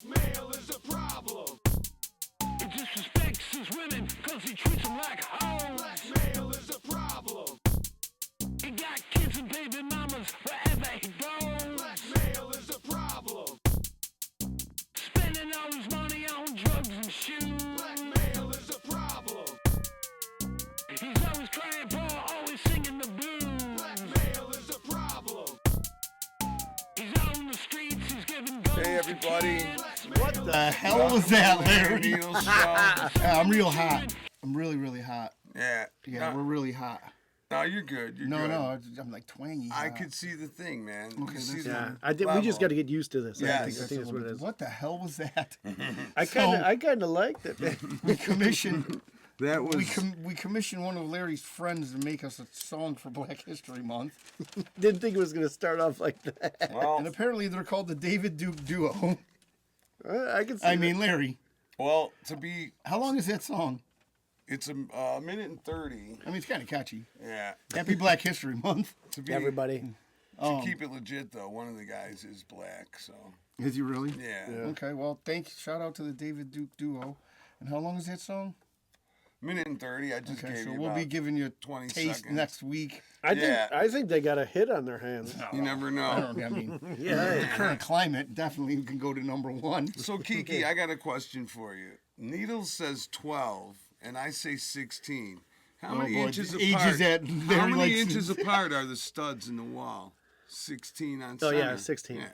male is a problem. He disrespects his women cause he treats them like hoes. Black male is a problem. He got kids and baby mamas wherever he goes. Black male is a problem. Spending all his money on drugs and shoes. Black male is a problem. He's always crying poor, always singing the blues. Black male is a problem. He's out on the streets, he's giving guns Hey, everybody. to kids. What the hell was that, Larry? Needles show. Yeah, I'm real hot. I'm really, really hot. Yeah. Yeah, we're really hot. No, you're good. You're No, good. no, I'm like twangy. I hot. could see the thing, man. You Okay, could see this- the Yeah, I did. We level. just got to get used to this. Yes. I think that's what it is. What the hell was that? I kind of liked it. We commissioned. That was. We commissioned one of Larry's friends to make us a song for Black History Month, Didn't think it was going to start off like that. and well, apparently they're called the David Duke Duo. I can see. I mean, Larry, well, to be. how long is that song? It's a minute and 30. I mean, it's kind of catchy. Yeah. Happy Black History Month. To be. everybody. To keep it legit, though, one of the guys is black, so. Is he really? Yeah. Okay, well, shout out to the David Duke Duo. And how long is that song? Minute and 30. I just Okay, gave so you we'll about be giving you a 20 taste seconds. next week. Yeah. I think they got a hit on their hands. You never I know. don't. I mean, Yeah. the current climate definitely can go to number one. So, Kiki, I got a question for you. Needles says 12, and I say 16. How many boy, inches the apart? ages that How Larry many likes to inches say. apart are the studs in the wall? 16 on Oh, center. yeah, 16. Yeah,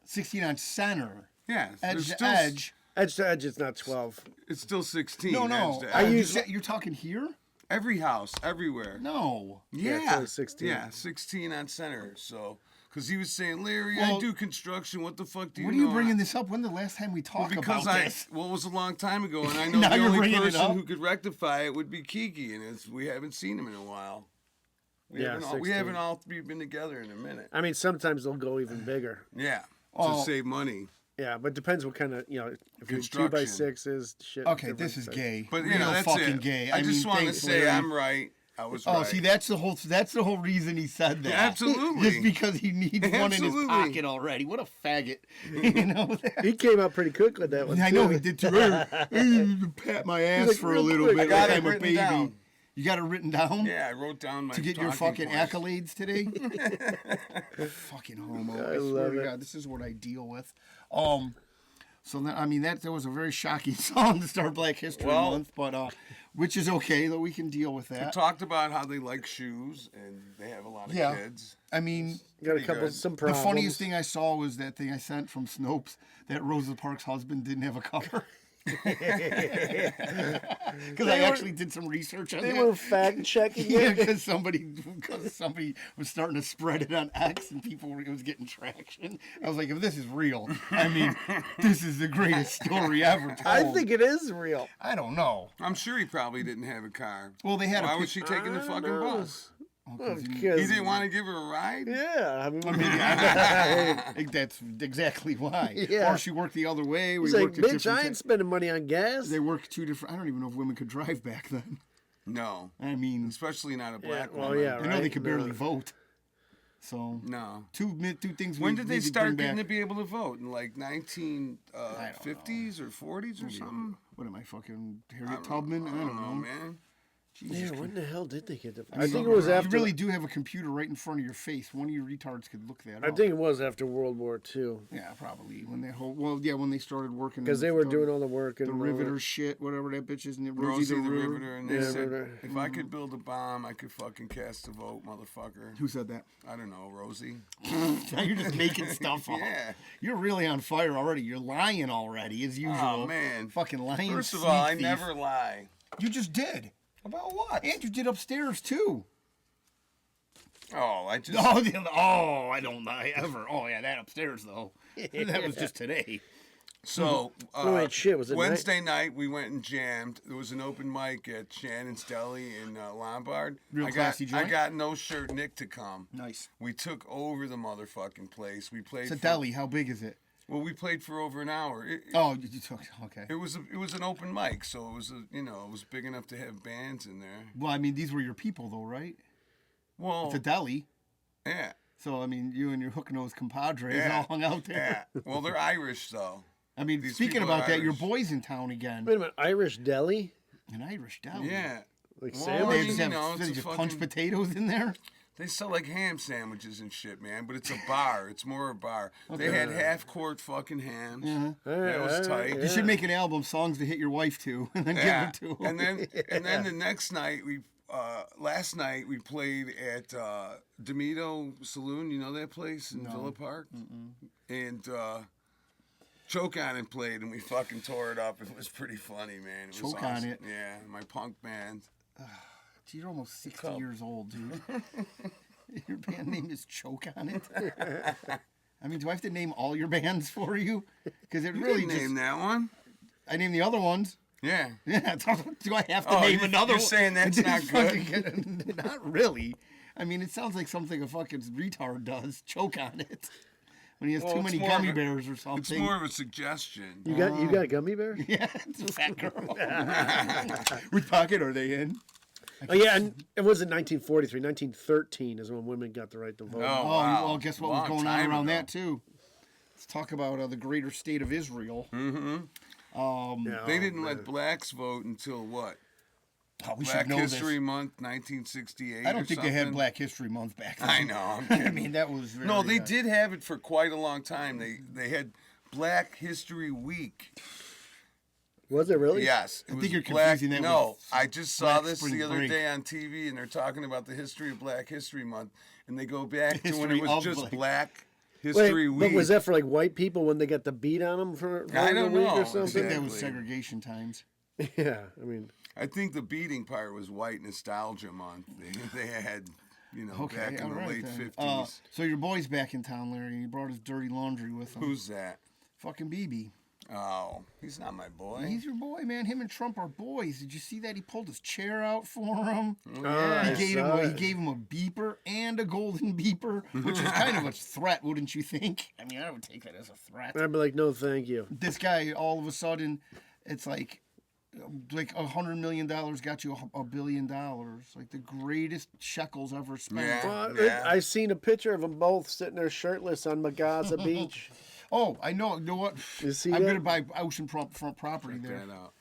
16 on center, yeah. edge there's to still, edge. Edge to edge, it's not 12. It's still 16. No, no. edge to I edge. use- You're talking here? Every house, everywhere. No. Yeah, it's only 16. Yeah, 16 on center. So, because he was saying, Larry, Well, I do construction. What the fuck do you What are know? you bringing this up? When the last time we Well, talked because about this? well, it was a long time ago, and I know Now the you're only bringing it person up? who could rectify it would be Kiki, and we haven't seen him in a while. We Yeah, haven't all, we 16. haven't all three been together in a minute. I mean, sometimes they'll go even bigger. Yeah, Oh. to save money. Yeah, but depends what kind of, if you're 2 Construction. by 6s, shit. Okay, different this is size. gay. But you Real know, that's fucking it. gay. I just mean, want to thanks, say Larry. I'm right. I was Oh, right. see, that's the whole reason he said that. Absolutely. Just because he needs one in his Absolutely. pocket already. What a faggot. You know that? He came out pretty quick with that one. I know too. he did too. Hey, pat my ass like, for a real little quick, bit. I got like it I'm a written baby. down. You got it written down? Yeah, I wrote down my To get your talking fucking points. accolades today? Fucking homo. I love swear to it. God, this is what I deal with. So that, I mean that was a very shocking song to start Black History Well- Month, but which is okay though, we can deal with We that. talked about how they like shoes, and they have a lot of Yeah. kids. I mean, Got a Pretty couple, good. some the problems. funniest thing I saw was that thing I sent from Snopes that Rosa Parks' husband didn't have a cover. Because I actually did some research on They that. were fact checking Yeah, it. because somebody was starting to spread it on X and it was getting traction. I was like, if this is real, I mean, this is the greatest story ever told. I think it is real. I don't know. I'm sure he probably didn't have a car. Well, they had Why a was she taking the I fucking don't know. bus? Well, He 'cause- didn't want to give her a ride? Yeah, I mean, I think that's exactly why. Yeah. Or she worked the other way. We he's like, worked at bitch, different I ain't spending money on gas. They worked two different. I don't even know if women could drive back then. No. I mean, Especially not a black well, woman. yeah, I know they right? could No. barely vote. So No. two things. When we did they need to start bring getting to back. be able to vote? In like I don't 1950s or 40s or something? What am I fucking Harriet Tubman? I don't know. man. Yeah, when the hell did they get the? I I think it was after. You really do have a computer right in front of your face. One of you retards could look that up. I think it was after World War II Yeah, probably when when they started working. because they were doing all the work and the riveter shit, whatever that bitch is, and Rosie the Riveter, and they Yeah, said, Riveter. if I could build a bomb, I could fucking cast a vote, motherfucker. Who said that? I don't know, Rosie. Now you're just making stuff up. Yeah. You're really on fire already. You're lying already, as usual. Oh, man. Fucking lying. First of sneak all, I thief. never lie. You just did. About what? And you did upstairs too. Oh, I just... I don't lie ever. Oh yeah, that upstairs though. That was just today. So, No, wait, shit, was it Wednesday night we went and jammed. There was an open mic at Shannon's Deli in Lombard. Real classy I joint? got no shirt Nick to come. Nice. We took over the motherfucking place. We played. It's a for- deli. How big is it? Well, we played for over an hour. Oh, you took. Okay. It was an open mic, so it was it was big enough to have bands in there. Well, I mean, these were your people though, right? Well, It's a deli. yeah, So I mean, you and your hook-nosed compadres Yeah. all hung out there. yeah. Well, they're Irish though. I mean, These speaking people are about that, your Irish. boy's in town again. Wait a minute, Irish deli? An Irish deli. Yeah. Like Well, They sandwich? I just mean, have you know, they it's a just punch fucking- potatoes in there. They sell like ham sandwiches and shit, man. But it's a bar. It's more a bar. They had half-quart fucking hams. That was tight. You should make an album, songs to hit your wife to, and then Yeah. give it to her. And then the next night last night we played at Demito Saloon. You know that place in Villa Park? And Choke On It played, and we fucking tore it up. It was pretty funny, man. It was Choke On awesome. It? Yeah, my punk band. You're almost 60 years old, dude. Your band name is Choke On It. I mean, do I have to name all your bands for you? Because it You really didn't just. name that one. I named the other ones. Yeah. Yeah. Do I have to Oh, name you- another you're one? saying that's It's not good? fucking- Not really. I mean, it sounds like something a fucking retard does. Choke on it. When he has Well, too it's many more gummy of a- bears or It's something. more of a suggestion. You got gummy bears? Yeah, it's a fat girl. Which pocket are they in? Oh yeah, and it wasn't 1943. 1913 is when women got the right to vote. Oh, Oh, wow. well, guess what was Long going on time around ago. that, too? Let's talk about the greater state of Israel. Yeah, They didn't let blacks vote until what? Oh, we Black should know History this. Month, 1968. I don't or think they had something. Black History Month back then. I know. I'm I kidding. mean, that was very, No, they did have it for quite a long time. They had Black History Week. Was it really? Yes, it I was think you're Black. confusing that No, with I just saw Black this Spring the other Break. day on TV, and they're talking about the history of Black History Month, and they go back to when History it was of just Black- Black Wait, History but Week. was that for like white people when they got the beat on them for I voting a don't week know. or I think something? that was Exactly. segregation times. Yeah, I mean, I think the beating part was White Nostalgia Month. They had, you know, Okay, back in all the right late then. 50s. So your boy's back in town, Larry, and he brought his dirty laundry with him. Who's that? Fucking BB. Oh, he's not my boy. He's your boy, man. Him and Trump are boys. Did you see that? He pulled his chair out for him. I He saw it. gave him a beeper and a golden beeper, which is kind of a threat, wouldn't you think? I mean, I would take that as a threat. I'd be like, no, thank you. This guy, all of a sudden, it's like $100 million got you $1 billion, like the greatest shekels ever spent. Yeah. Well, Yeah. I seen a picture of them both sitting there shirtless on Magaza Beach. Oh, I know. You know what? You see I'm that? gonna buy oceanfront property Check there. that out.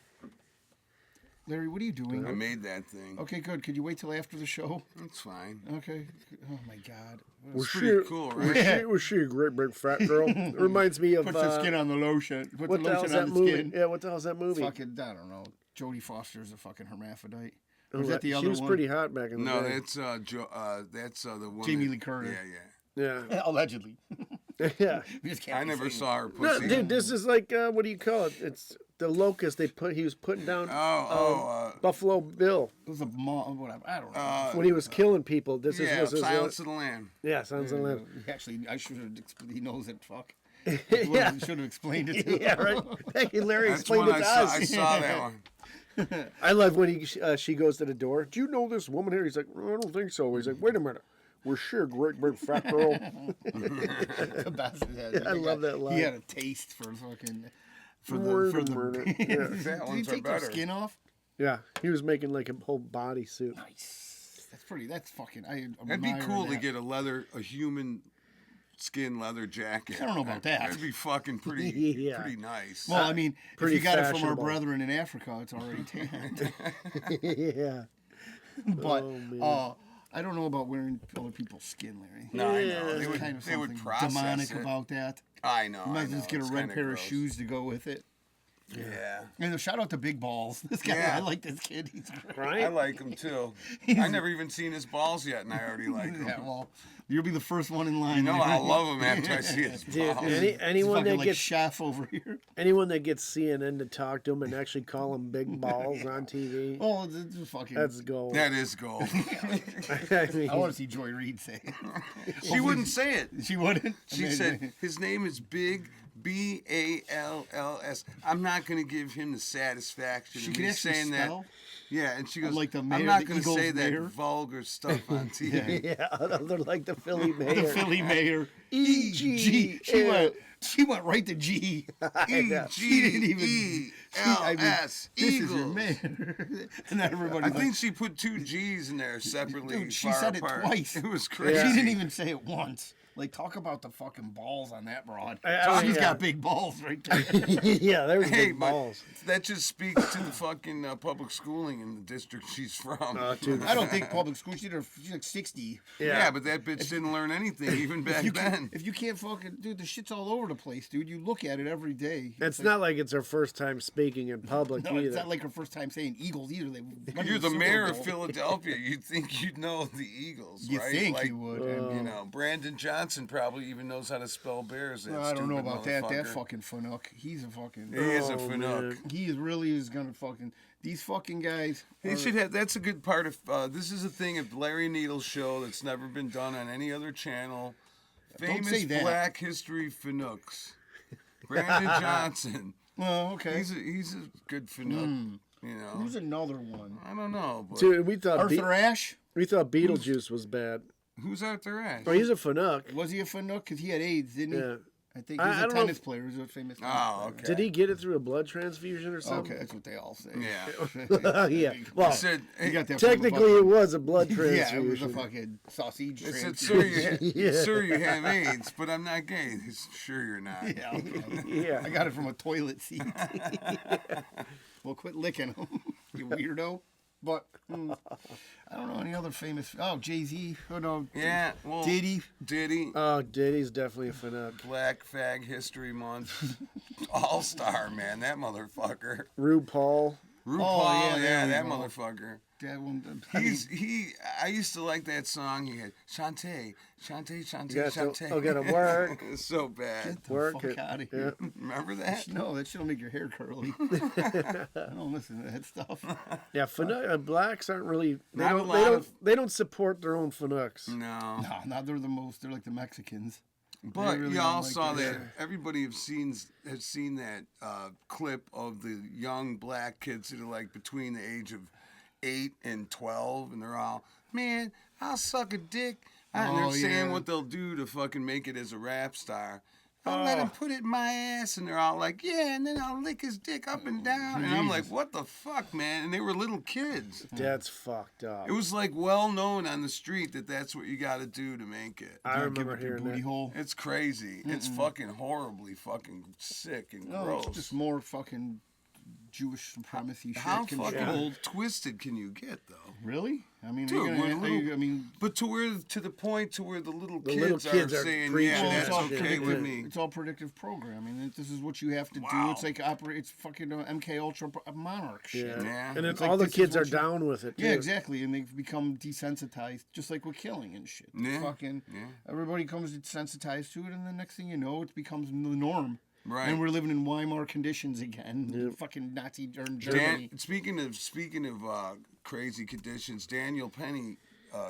Larry, what are you doing? I made that thing. Okay, good. Could you wait till after the show? It's fine. Okay. Oh my God. Was pretty cool, right? Was she a great big fat girl? It reminds me of Put the skin on the lotion. Put what the the hell's lotion that on the movie? skin. Yeah, what the hell's that movie? Fucking, I don't know. Jodie Foster's a fucking hermaphrodite. Oh, Was that the she other was one? pretty hot back in the No, day. that's the woman. Jamie Lee Curtis. Yeah, Yeah, Allegedly. yeah. We just yeah. can't I be never saying- saw her No, pussy. dude, this is like what do you call it? It's the locust. He was putting down Buffalo Bill It was a whatever. I don't know. when he was killing people. This yeah, was his Silence of the Lamb. yeah, sounds like Actually, I should have. He knows it. Fuck. yeah, Should have explained it to him. yeah, right. Thank you, Larry. That's Explained when it to I us. saw that one. I love when she goes to the door. Do you know this woman here? He's like, I don't think so. He's like, wait a minute. Was she a great big fat girl? The bastard had- I love that line. He had a taste for fucking. For Wait the. a minute. Yeah. That Did he ones are take their better. skin off? Yeah, he was making like a whole bodysuit. Nice. That's pretty. That's fucking. I That'd be admire cool to that. get a human skin leather jacket. I don't know about that. That'd be fucking pretty, Yeah. pretty nice. Well, I mean, if pretty you got it from our fashionable. brethren in Africa, it's already tanned. Yeah. But Oh, man. I don't know about wearing other people's skin, Larry. no, I know. Yeah. They There's would, kind of they would something process demonic it. about that. I know. You I might know. just get a It's red kinda pair gross. of shoes to go with it. Yeah. And shout out to Big Balls. This guy, Yeah. I like this kid. He's great. Right? I like him too. I never even seen his balls yet, and I already like him. Yeah, well, you'll be the first one in line. You know, Larry. I'll love him after I see his Dude, balls. He's anyone fucking that like gets chef over here. anyone that gets CNN to talk to him and actually call him big balls on TV, Oh, it's just fucking. that's gold. That is gold. I mean, I want to see Joy Reid say it. She wouldn't say it. She wouldn't. She said his name is Big Balls. I'm not going to give him the satisfaction She of could me actually saying spell. that. Yeah, and she goes, Unlike the I'm mayor, not the going to Eagles say that mayor." vulgar stuff on TV. yeah, other like the Philly mayor. The Philly mayor. E.G. She went right to G. She didn't even. E-G-E-L-S. This is your Eagles. man. And then everybody. I like, think she put two G's in there separately. Dude, she far said apart. it twice. It was She crazy. didn't even say it once. Like, talk about the fucking balls on that broad. yeah. She's got big balls right there. Yeah, there's Hey, big but balls. that just speaks to the fucking public schooling in the district she's from. Dude. I don't think public school. She's like 60. Yeah, but that bitch didn't learn anything even back then. If you can't fucking, dude, the shit's all over the place, dude. You look at it every day. It's not like it's her first time speaking in public No, either. it's not like her first time saying Eagles either. You're the mayor of Philadelphia. You'd think you'd know the Eagles, You right? think like, you would. You know, Brandon Johnson probably even knows how to spell Bears. That I don't know stupid about that. That motherfucker. fucking Fanook. He's a fucking. He is a Oh, Fanook. man. He is really is gonna fucking. These fucking guys. He should have. That's a good part of. This is a thing of Larry Needle's show that's never been done on any other channel. Famous say that. Black History Fanooks. Brandon Johnson. Well, okay. He's a good Fanook. You know. Who's another one? I don't know. But Dude, we thought Arthur Ashe. Beetlejuice was bad. who's Arthur Ashe? Oh, he's a Fanook. Was he a Fanook? Because he had AIDS, didn't he? Yeah. I think I he's a don't know tennis if- player. He's a famous tennis Oh, player. okay. Did he get it through a blood transfusion or something? Okay, that's what they all say. Yeah. Yeah. He Well, said, You got that from the technically it fucking- was a blood Yeah, transfusion. it was a fucking sausage. He said, transfusion. sir, you have AIDS, but I'm not gay. He said, sure, you're not. Yeah, okay. Yeah. I got it from a toilet seat. Well, quit licking them, you weirdo. But I don't know any other famous. Oh, Jay-Z. Oh no. Yeah, well, Diddy. Oh, Diddy's definitely a Fanook. Black Fag History Month. All-star, man, that motherfucker. RuPaul. RuPaul, yeah, there yeah, we that go. motherfucker. That one. I used to like that song he had. Shantae, Shantae, Shantae, Got to, Shantae. oh, gotta work. It's so bad. Get the Work fuck it. out of here. Remember that? No, that shit'll make your hair curly. I don't listen to that stuff. Yeah, Fanook, blacks aren't really. They Not a don't, lot they, don't, of- they don't support their own Fanooks. No. No, now they're the most. They're like the Mexicans. But really y'all don't like saw that. that. Everybody has seen that clip of the young black kids that are like between the age of 8 and 12, and they're all, man, I'll suck a dick. And they're Oh, saying yeah. what they'll do to fucking make it as a rap star. I'll let him put it in my ass, and they're all like, yeah, and then I'll lick his dick up and down. And I'm like, what the fuck, man? And they were little kids. That's fucked up. It was like well known on the street that that's what you got to do to make it. I Give remember it your hearing booty that. hole. It's crazy. It's fucking horribly fucking sick and No, gross. it's just more fucking Jewish supremacy shit. How fucking controlled. twisted can you get, though? Really? I mean, Dude, are you we're gonna, little- I mean, But to the point to where the little The kids, little kids are are saying, preaching yeah, well, that's it's all okay predictive. with me. It's all predictive programming. And this is what you have to do. Wow. It's like it's fucking MK Ultra monarch shit. Yeah. Yeah. And then It's like, all the this is kids are what you- down with it, too. Yeah, exactly, and they've become desensitized, just like with killing and shit. Yeah, Fucking, yeah. everybody comes desensitized to it, and the next thing you know, it becomes the norm. Right. And we're living in Weimar conditions again. Fucking Nazi or in Germany. Speaking of crazy conditions, Daniel Penny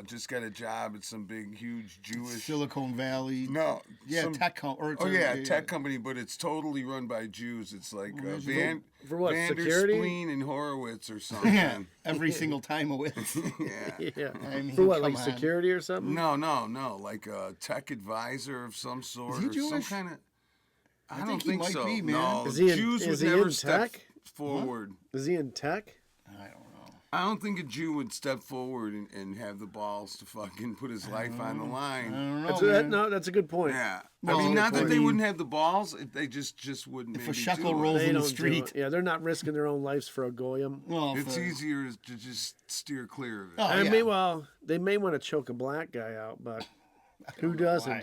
just got a job at some big, huge Jewish. Silicon Valley. No, Yeah, some- tech company. Oh yeah, tech company, but it's totally run by Jews. It's like Van For what, Van der security? Spleen and Horowitz or something. Yeah, every single time with. Yeah. Yeah. I mean, For what, come like on. security or something? No, like a tech advisor of some sort. he or some Jewish? kind of. I think don't he think might so. be, man. No, Is he in- Jews is would he never in step tech? forward. Is he in tech? I don't know. I don't think a Jew would step forward and have the balls to fucking put his life on the I line. don't know. That's man. no, that's a good point. Yeah, Well, I mean, not that I they mean- wouldn't have the balls; they just wouldn't. If a maybe shekel do it. rolls They in the don't do street. it. Yeah, they're not risking their own lives for a goyim. Well, It's for- easier to just steer clear of it. Oh, I yeah. mean, well, they may want to choke a black guy out, but who doesn't? Why?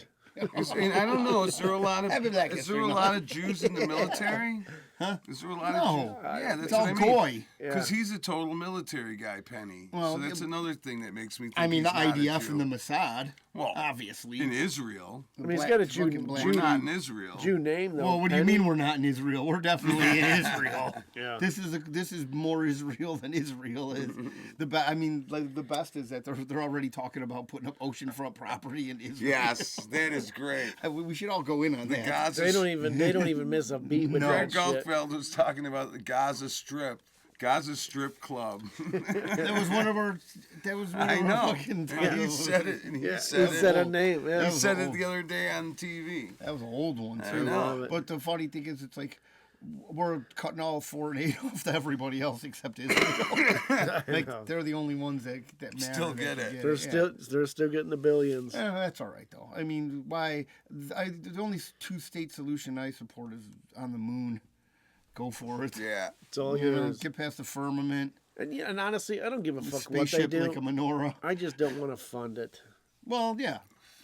And I don't know. Is there a lot of I've been black is there history a month. lot of Jews in the military? Huh? Is there a lot of No. Jews? Yeah, that's It's all what I mean. goy. Because he's a total military guy, Penny. Well, so that's another thing that makes me think I mean, the he's not a IDF and the Jew. Mossad. Well, obviously. in Israel. I mean, he's got a Jew, fucking black- We're Jew, not in Israel. Jew name though. Well, what do you Penny. mean we're not in Israel? We're definitely in Israel. Yeah. This is more Israel than Israel is. I mean, like, the best is that they're already talking about putting up oceanfront property in Israel. Yes, that is great. We should all go in on that. Gaza. They don't even miss a beat with Greg that shit. Gulfeld was talking about the Gaza Strip. Gaza Strip Club. That was one of our. That was one I of our know. fucking. And he said it. And he Yeah, said he it. said a name. Yeah. He said it the other day on TV. That was an old one I too. know. But the funny thing is, it's like we're cutting all 4 and 8 off to everybody else except Israel. Like they're the only ones that matter. Still that get can it. They're still getting the billions. That's all right though. I mean, why? The only 2-state solution I support is on the moon. Go for it. Yeah. It's all You know, yours. get past the firmament. And, yeah, and honestly, I don't give a The fuck what they spaceship do. like a menorah. I just don't want to fund it. Well, yeah.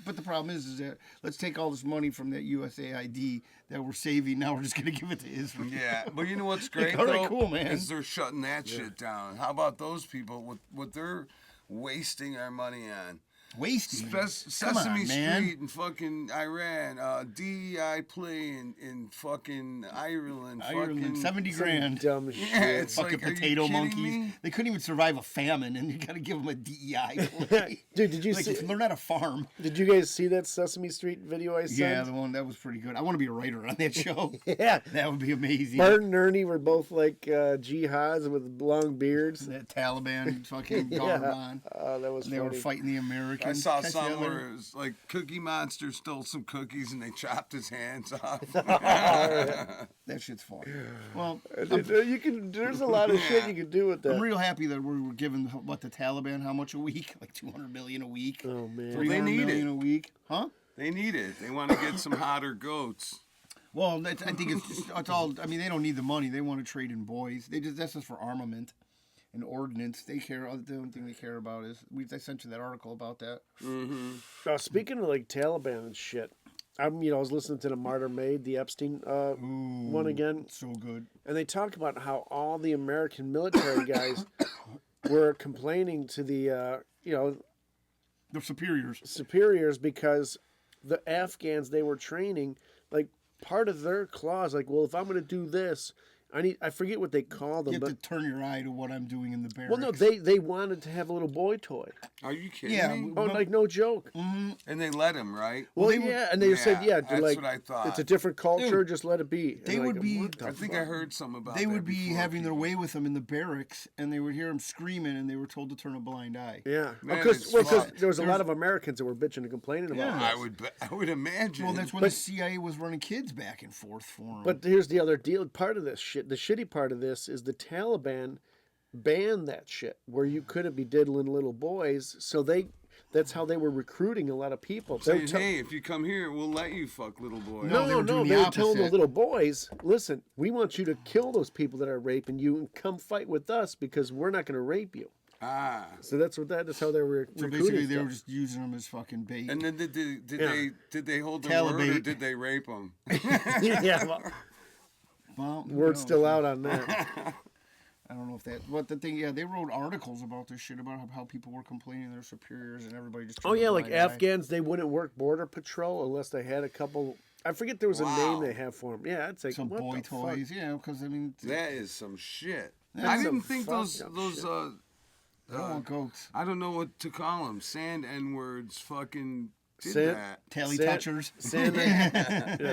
But the problem is that let's take all this money from that USAID that we're saving. Now we're just going to give it to Israel. Yeah, but you know what's great all right, though? cool, man. Is they're shutting that shit down. How about those people with what they're wasting our money on? Wasting. Sesame man. Street in fucking Iran, DEI play in fucking Ireland, fucking 70 grand. Dumb shit. Yeah, it's Fucking like, are you potato kidding monkeys. me? They couldn't even survive a famine, and you got to give them a DEI play. Dude, did you Like, see? they're not a farm. Did you guys see that Sesame Street video I sent? Yeah, the one that was pretty good. I want to be a writer on that show. Yeah. That would be amazing. Bart and Ernie were both like jihads with long beards. That Taliban fucking Yeah. garb on. Oh, that was They funny. were fighting the Americans. I saw Catch the some other- where it was like Cookie Monster stole some cookies and they chopped his hands off. That shit's fun. Well, You can. There's a lot of shit you can do with I'm that. real happy that we were giving the Taliban how much a week? Like 200 million a week. Oh man. 300 need million it. a week. Huh? They need it. They want to get some hotter goats. Well, I think it's all. I mean, they don't need the money. They want to trade in boys. That's just for armament and ordnance. They care. The only thing they care about is I sent you that article about that. Speaking of like Taliban and shit, I was listening to the Martyr Maid, the Epstein one again, So good. and they talk about how all the American military guys were complaining to the They're superiors. superiors because the Afghans they were training, like part of their clause, like, well, if I'm going to do this, I forget what they call them, You but have to turn your eye to what I'm doing in the barracks. well, no, they wanted to have a little boy toy. Are you kidding Yeah, me? Oh, like no joke. And they let him, right? Well, they would- yeah, and they said, yeah, that's like what I thought. it's a different culture, Dude, just let it be. they And would like, be- what the I think fuck? I heard some about They that would be before, having their people. way with them in the barracks, and they would hear them screaming, and they were told to turn a blind eye. Yeah, Man, because it's because fun. there was a lot of Americans that were bitching and complaining about Yeah. this. I would imagine. Well, that's when the CIA was running kids back and forth for them. But here's the other deal. Part of this shit, the shitty part of this is the Taliban banned that shit where you couldn't be diddling little boys. So that's how they were recruiting a lot of people. They were saying, tell- hey, if you come here, we'll let you fuck little boys. No, they were doing the they were telling the opposite. little boys, listen, we want you to kill those people that are raping you and come fight with us because we're not going to rape you. Ah. So that's how they were So recruiting. basically, they stuff. were just using them as fucking bait. And then did Yeah. they hold their word or Talibate. did they rape them? Yeah, well, Well, word's no, still out on that. I don't know if that. But the thing, yeah, they wrote articles about this shit about how people were complaining their superiors and everybody just. Oh turned a yeah, like blind eye. Afghans, they wouldn't work border patrol unless they had a couple. I forget there was a Wow. name they have for them. Yeah, I'd say Some what boy the toys, Fuck? yeah, because I mean, That is some shit. That's I some didn't think those fucked up shit. they don't want goats. I don't know what to call them. Sand N words fucking did Sand- that. Tally Sand- touchers. Sand,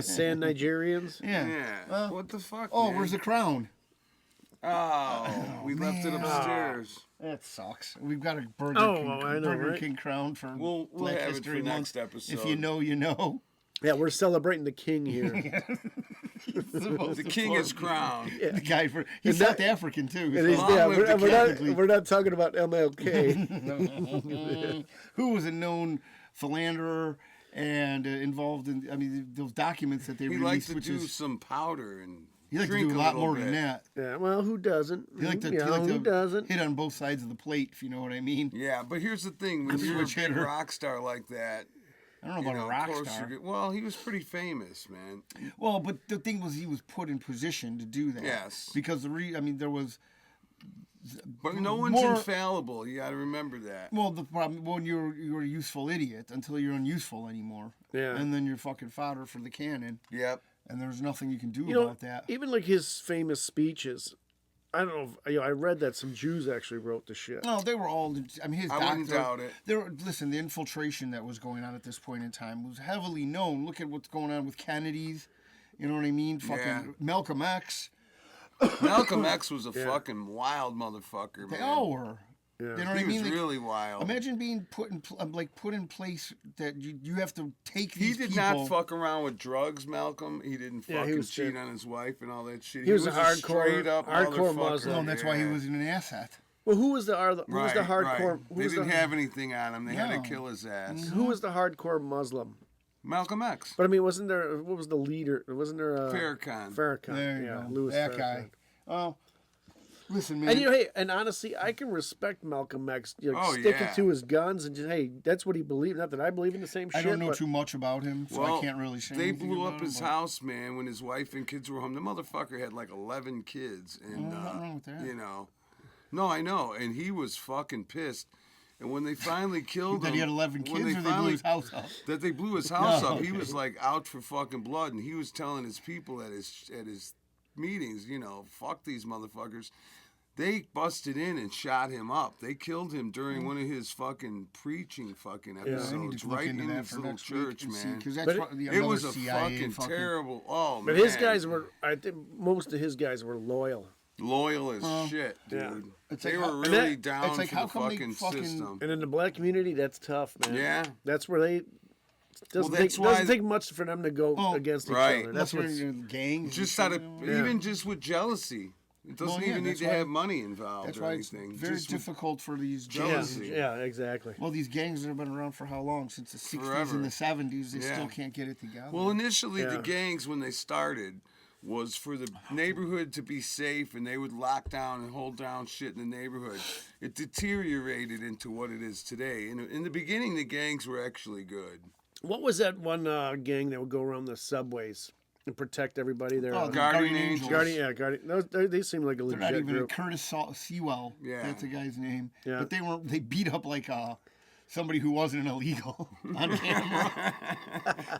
sand Nigerians. Yeah. Yeah. What the fuck? Oh, man? where's the crown? Oh, we left it upstairs. That sucks. We've got a Burger Oh, King, I know, Burger right? King crown for We'll Black have it History for Month. next episode. If you know, you know. Yeah, we're celebrating the king here. The king is crowned. The guy he's And that- South African too. And he's, Long yeah, live the we're not talking about MLK. Who was a known philanderer and involved in, I mean, those documents that they He released, likes to which do is, some powder and he liked to drink do a lot little more bit. than that. Yeah, well, who doesn't? He liked to, Yeah, he liked who to doesn't? hit on both sides of the plate, if you know what I mean. Yeah, but here's the thing: when you're a switch big hitter. rock star like that, I don't know you about know, a rock of course star. well, he was pretty famous, man. Well, but the thing was, he was put in position to do that. Yes. Because there was. But no one's More- infallible. You got to remember that. Well, the problem when you're a useful idiot until you're unuseful anymore. Yeah. And then you're fucking fodder for the cannon, Yep. and there's nothing you can do You know, about that. even like his famous speeches. I don't know. I read that some Jews actually wrote the shit. No, they were all. I mean, his I wouldn't doctor. doubt it. Listen, the infiltration that was going on at this point in time was heavily known. Look at what's going on with Kennedy's. You know what I mean? Fucking Yeah. Malcolm X. Malcolm X was a fucking wild motherfucker, They man. all were. You know what He I mean? was Like, really wild. imagine being put in place that you have to take He these did people. not fuck around with drugs, Malcolm. He didn't Yeah, he fucking was cheat straight- on his wife and all that shit. He was a hardcore- straight up hardcore motherfucker. Muslim. No, and that's why he Yeah. wasn't an asset. Well, who was the hardcore? Right. Who They was didn't the, have anything on him. They had No. to kill his ass. Who was the hardcore Muslim? Malcolm X. But I mean, wasn't there? What was the leader? Wasn't there? Farrakhan. Farrakhan. There you yeah, go. Louis That Farrakhan. guy. Oh, listen, man. And you know, hey, and honestly, I can respect Malcolm X, Oh, sticking yeah. to his guns and just, hey, that's what he believed. Not that I believe in the same I shit. don't know but too much about him, so Well, I can't really say they anything blew about up him, his but- house, man, when his wife and kids were home. The motherfucker had like 11 kids. And, nothing wrong with that. You know. No, I know. And he was fucking pissed. And when they finally killed That him. he had 11 when kids, or they blew his house up. That they blew his house Oh, up. He okay. was like out for fucking blood, and he was telling his people at his meetings, you know, fuck these motherfuckers. They busted in and shot him up. They killed him during one of his fucking preaching fucking I need episodes, to look right into in that his for little next week church, and see, man. because that's But what, It was a CIA fucking terrible. Oh But man, his guys were, I think, most of his guys were loyal. loyal as shit, dude. yeah. It's They like were how- really that- down it's like, for how the come they fucking fucking- system. And in the black community, that's tough, man. Yeah. That's where they. Doesn't, that's take, doesn't why- take much for them to go Oh, against each right. other. Unless That's you're what's. in gangs. and Just shit, out of you know? even just with jealousy. It doesn't Well, yeah, even need that's to why- have money involved That's or why it's anything. very Just with- difficult for these Yeah, jealousy. gangs. yeah, exactly. Well, these gangs have been around for how long? Since the 60s Forever. and the 70s. They Yeah. still can't get it together. Well, initially the Yeah. gangs when they started was for the neighborhood to be safe, and they would lock down and hold down shit in the neighborhood. It deteriorated into what it is today. In the beginning, the gangs were actually good. What was that one gang that would go around the subways and protect everybody there? Oh, the Guardian Guardian Angels. Angels. Guardian, yeah, Guardian. They seem like a They're not legit even group. Curtis Sewell. Yeah. That's the guy's name. Yeah. But they beat up like somebody who wasn't an illegal on camera.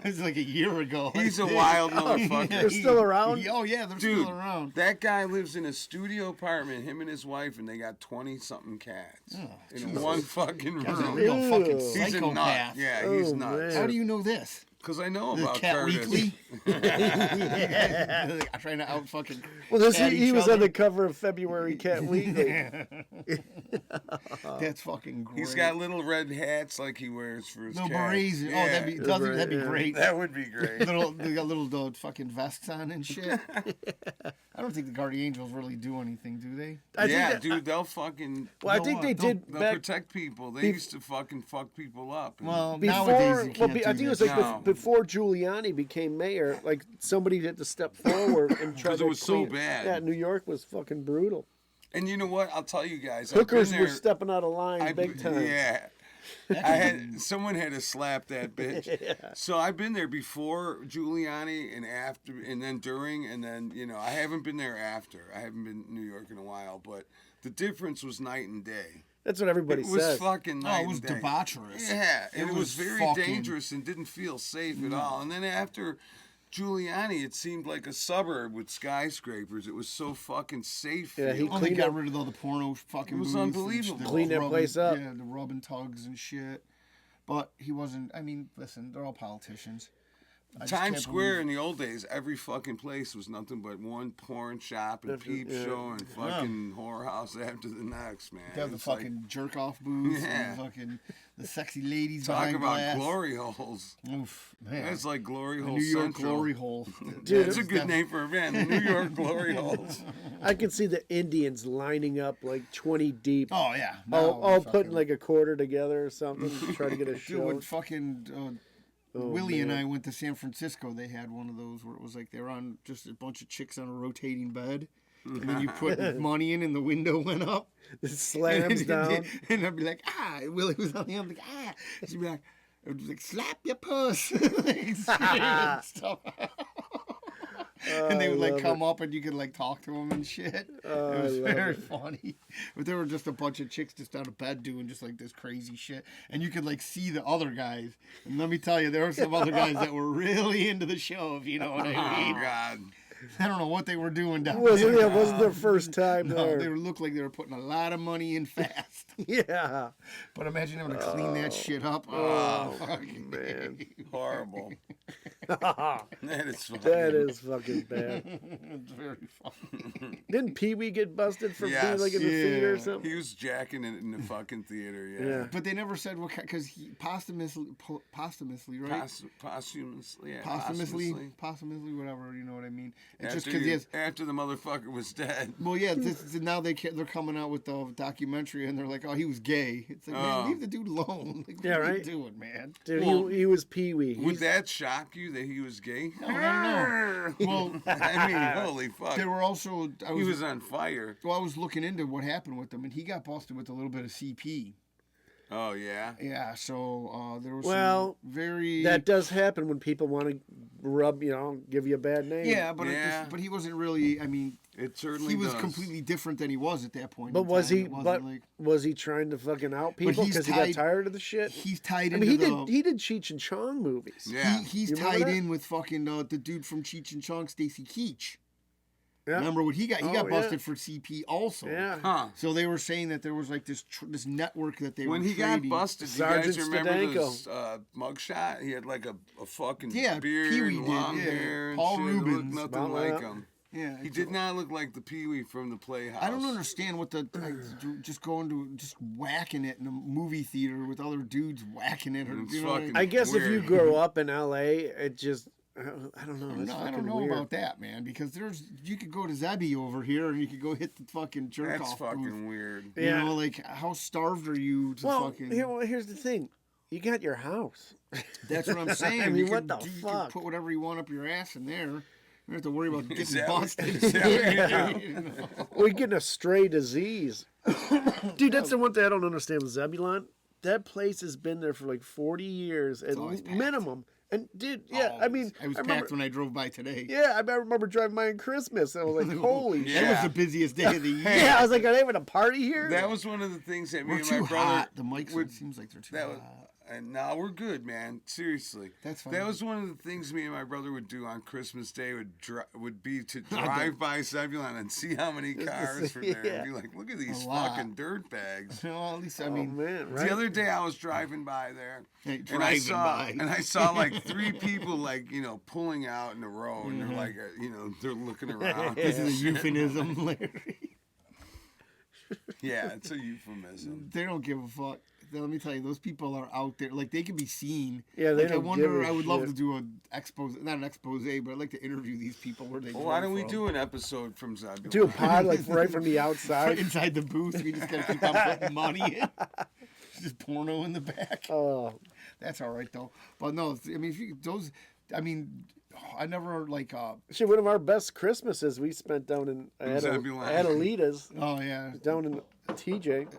It was like a year ago. He's a wild motherfucker. They're still around? Oh yeah, they're Dude, still around. that guy lives in a studio apartment, him and his wife, and they got 20-something cats in one fucking Guy's a room. real fucking Ew. He's a nut. psychopath. Yeah, he's Oh, nuts. How do you know this? Because I know The about Cat Curtis. Weekly. I'm trying to out fucking. Well, this, cat he each was other. on the cover of February Cat Weekly. That's fucking great. He's got little red hats like he wears for his little cat. berets. Yeah. Oh, that'd be Yeah. great. That would be great. They got little fucking vests on and shit. I don't think the Guardian Angels really do anything, do they? I think Yeah, that- dude, they'll fucking Well, I They'll, think they they'll- did they'll back protect people. They Be- used to fucking fuck people up. And- Well, before. nowadays you can't I do think it was that. like No. before Giuliani became mayor. Like somebody had to step forward and try 'Cause to. it was so clean- bad. Yeah, New York was fucking brutal. and you know what? I'll tell you guys. Hookers I've been were there, stepping out of line big time. Yeah. Someone had to slap that bitch. So I've been there before Giuliani and after, and then during, and then I haven't been there after. I haven't been in New York in a while, but the difference was night and day. That's what everybody It was says. fucking night it was and day. debaucherous. Yeah, and it was was very fucking- dangerous and didn't feel safe at all. And then after Giuliani, it seemed like a suburb with skyscrapers. It was so fucking safe. Yeah, he feeling. Well, they cleaned got up- rid of all the porno fucking It was booths and unbelievable. the Cleaned that rubbing- place up. Yeah, the rubbing tugs and shit. But he wasn't. I mean, listen, they're all politicians. I just Times can't Square believe- in the old days, every fucking place was nothing but one porn shop and peep yeah. show and fucking whorehouse after the next, man. They have the It's like, fucking jerk off booths Yeah. and the fucking the sexy ladies talk behind about glass. glory holes. Oof, man. That's like glory the hole New York Central. glory hole. Dude, That's a good name for a band, the New York glory holes. I can see the Indians lining up like 20 deep, Oh yeah, all fucking- putting like a quarter together or something to try to get a Dude, show. when fucking Willie and I went to San Francisco, they had one of those where it was like they were on just a bunch of chicks on a rotating bed. And then you put money in and the window went up. It slams down. And I'd be like, and Willie was on the other, like, And she'd be like, it was like, slap your puss. Like, screaming stuff. And they would like love come up and you could like talk to them and shit. It was love very funny. But there were just a bunch of chicks just on a bed doing just like this crazy shit. And you could like see the other guys. And let me tell you, there were some other guys that were really into the show, if you know what I mean. Oh, God. I don't know what they were doing down Wasn't, there. yeah, wasn't their first time No, there. they looked like they were putting a lot of money in fast. Yeah. But imagine having to clean that shit up. Oh, fucking man. Horrible. That is fucking. That is fucking bad. It's very funny. Didn't Pee Wee get busted for being Yes. like in the theater or Yeah. something? He was jacking it in the fucking theater. Yeah. Yeah. But they never said what because he posthumously, right? Posthumously. Yeah. Posthumously, whatever. You know what I mean? It's just After, because after the motherfucker was dead. Well, yeah. Now they're coming out with the documentary, and they're like, "Oh, he was gay." It's like, Oh. man, leave the dude alone. Like, Yeah, what are you right. doing, man? Dude, Well, he was Pee Wee. Would that shock you that he was gay? No, no. Well, I mean, holy fuck. there were also He was on fire. Well, I was looking into what happened with him, and he got busted with a little bit of CP. Oh, yeah? Yeah, so there was Well, some very That does happen when people want to rub, give you a bad name. yeah, but Yeah. but he wasn't really. I mean, It certainly he was does. completely different than he was at that point. But in was time. he? It wasn't But like, was he trying to fucking out people he's because he got tied- tired of the shit? he's tied I into me's the. he did Cheech and Chong movies. Yeah. He's You remember tied that? in with fucking the dude from Cheech and Chong, Stacy Keach. Yeah. Remember what he got? He Oh, got yeah. busted for CP also. Yeah. Huh. So they were saying that there was like this network that they When were he got trading. busted, do you Sergeant guys remember Stadenko. this mugshot? He had like a fucking Yeah, beard Pee-wee and did, long yeah. hair and Paul shit. It looked Rubens. nothing Well, like yeah. him. Yeah, He did not look like the Pee-wee from the Playhouse. I don't understand what just going to just whacking it in a movie theater with other dudes whacking it. Or, It's you know what I fucking- mean? I guess if you Weird. grow up in L.A., it just I don't know. It's No, I fucking don't know weird. about that, man. Because you could go to Zebby over here and you could go hit the fucking jerk That's off fucking booth. weird. You Yeah. know, like how starved are you to Well, fucking? here's the thing. You got your house. That's what I'm saying. I mean, you what can, the you fuck? can put whatever you want up your ass in there. You don't have to worry about getting that what- busted. is that what you're Yeah. doing? You know? We're getting a stray disease. Dude, that's the one thing I don't understand with Zebulon. That place has been there for like 40 years at always packed. minimum. And dude, yeah, I mean, I was remember, packed when I drove by today. yeah, I remember driving by on Christmas. And I was like, holy Yeah. shit. That was the busiest day of the year. Yeah, I was like, are they having a party here? That was one of the things that me We're and too my brother hot. The mics, would. it seems like they're too That was, hot. and now we're good, man. Seriously, That's fine. That was one of the things me and my brother would do on Christmas Day. Would be to drive by Zebulon and see how many cars were there, Yeah. and be like, "Look at these A lot. fucking dirt bags." Well, at least I Oh, mean, man, right? The other day I was driving by there, Hey, and I driving saw by. and I saw like 3 people like pulling out in a row, and they're like they're looking around. this is a euphemism, Larry. Yeah, it's a euphemism. They don't give a fuck. Let me tell you, those people are out there. Like they can be seen. Yeah, they like, don't I wonder. give a I would love shit. to do an expose, not an expose, but I'd like to interview these people where they. Well, why drove don't we from. do an episode from Zebulon? Do a pod like right from the outside. inside the booth? We just gotta keep on putting money in. Just porno in the back. Oh, That's all right though. But no, I mean, if you those, I mean, I never like. shit, one of our best Christmases we spent down in Zebulon. Adelita's, Oh yeah, down in TJ.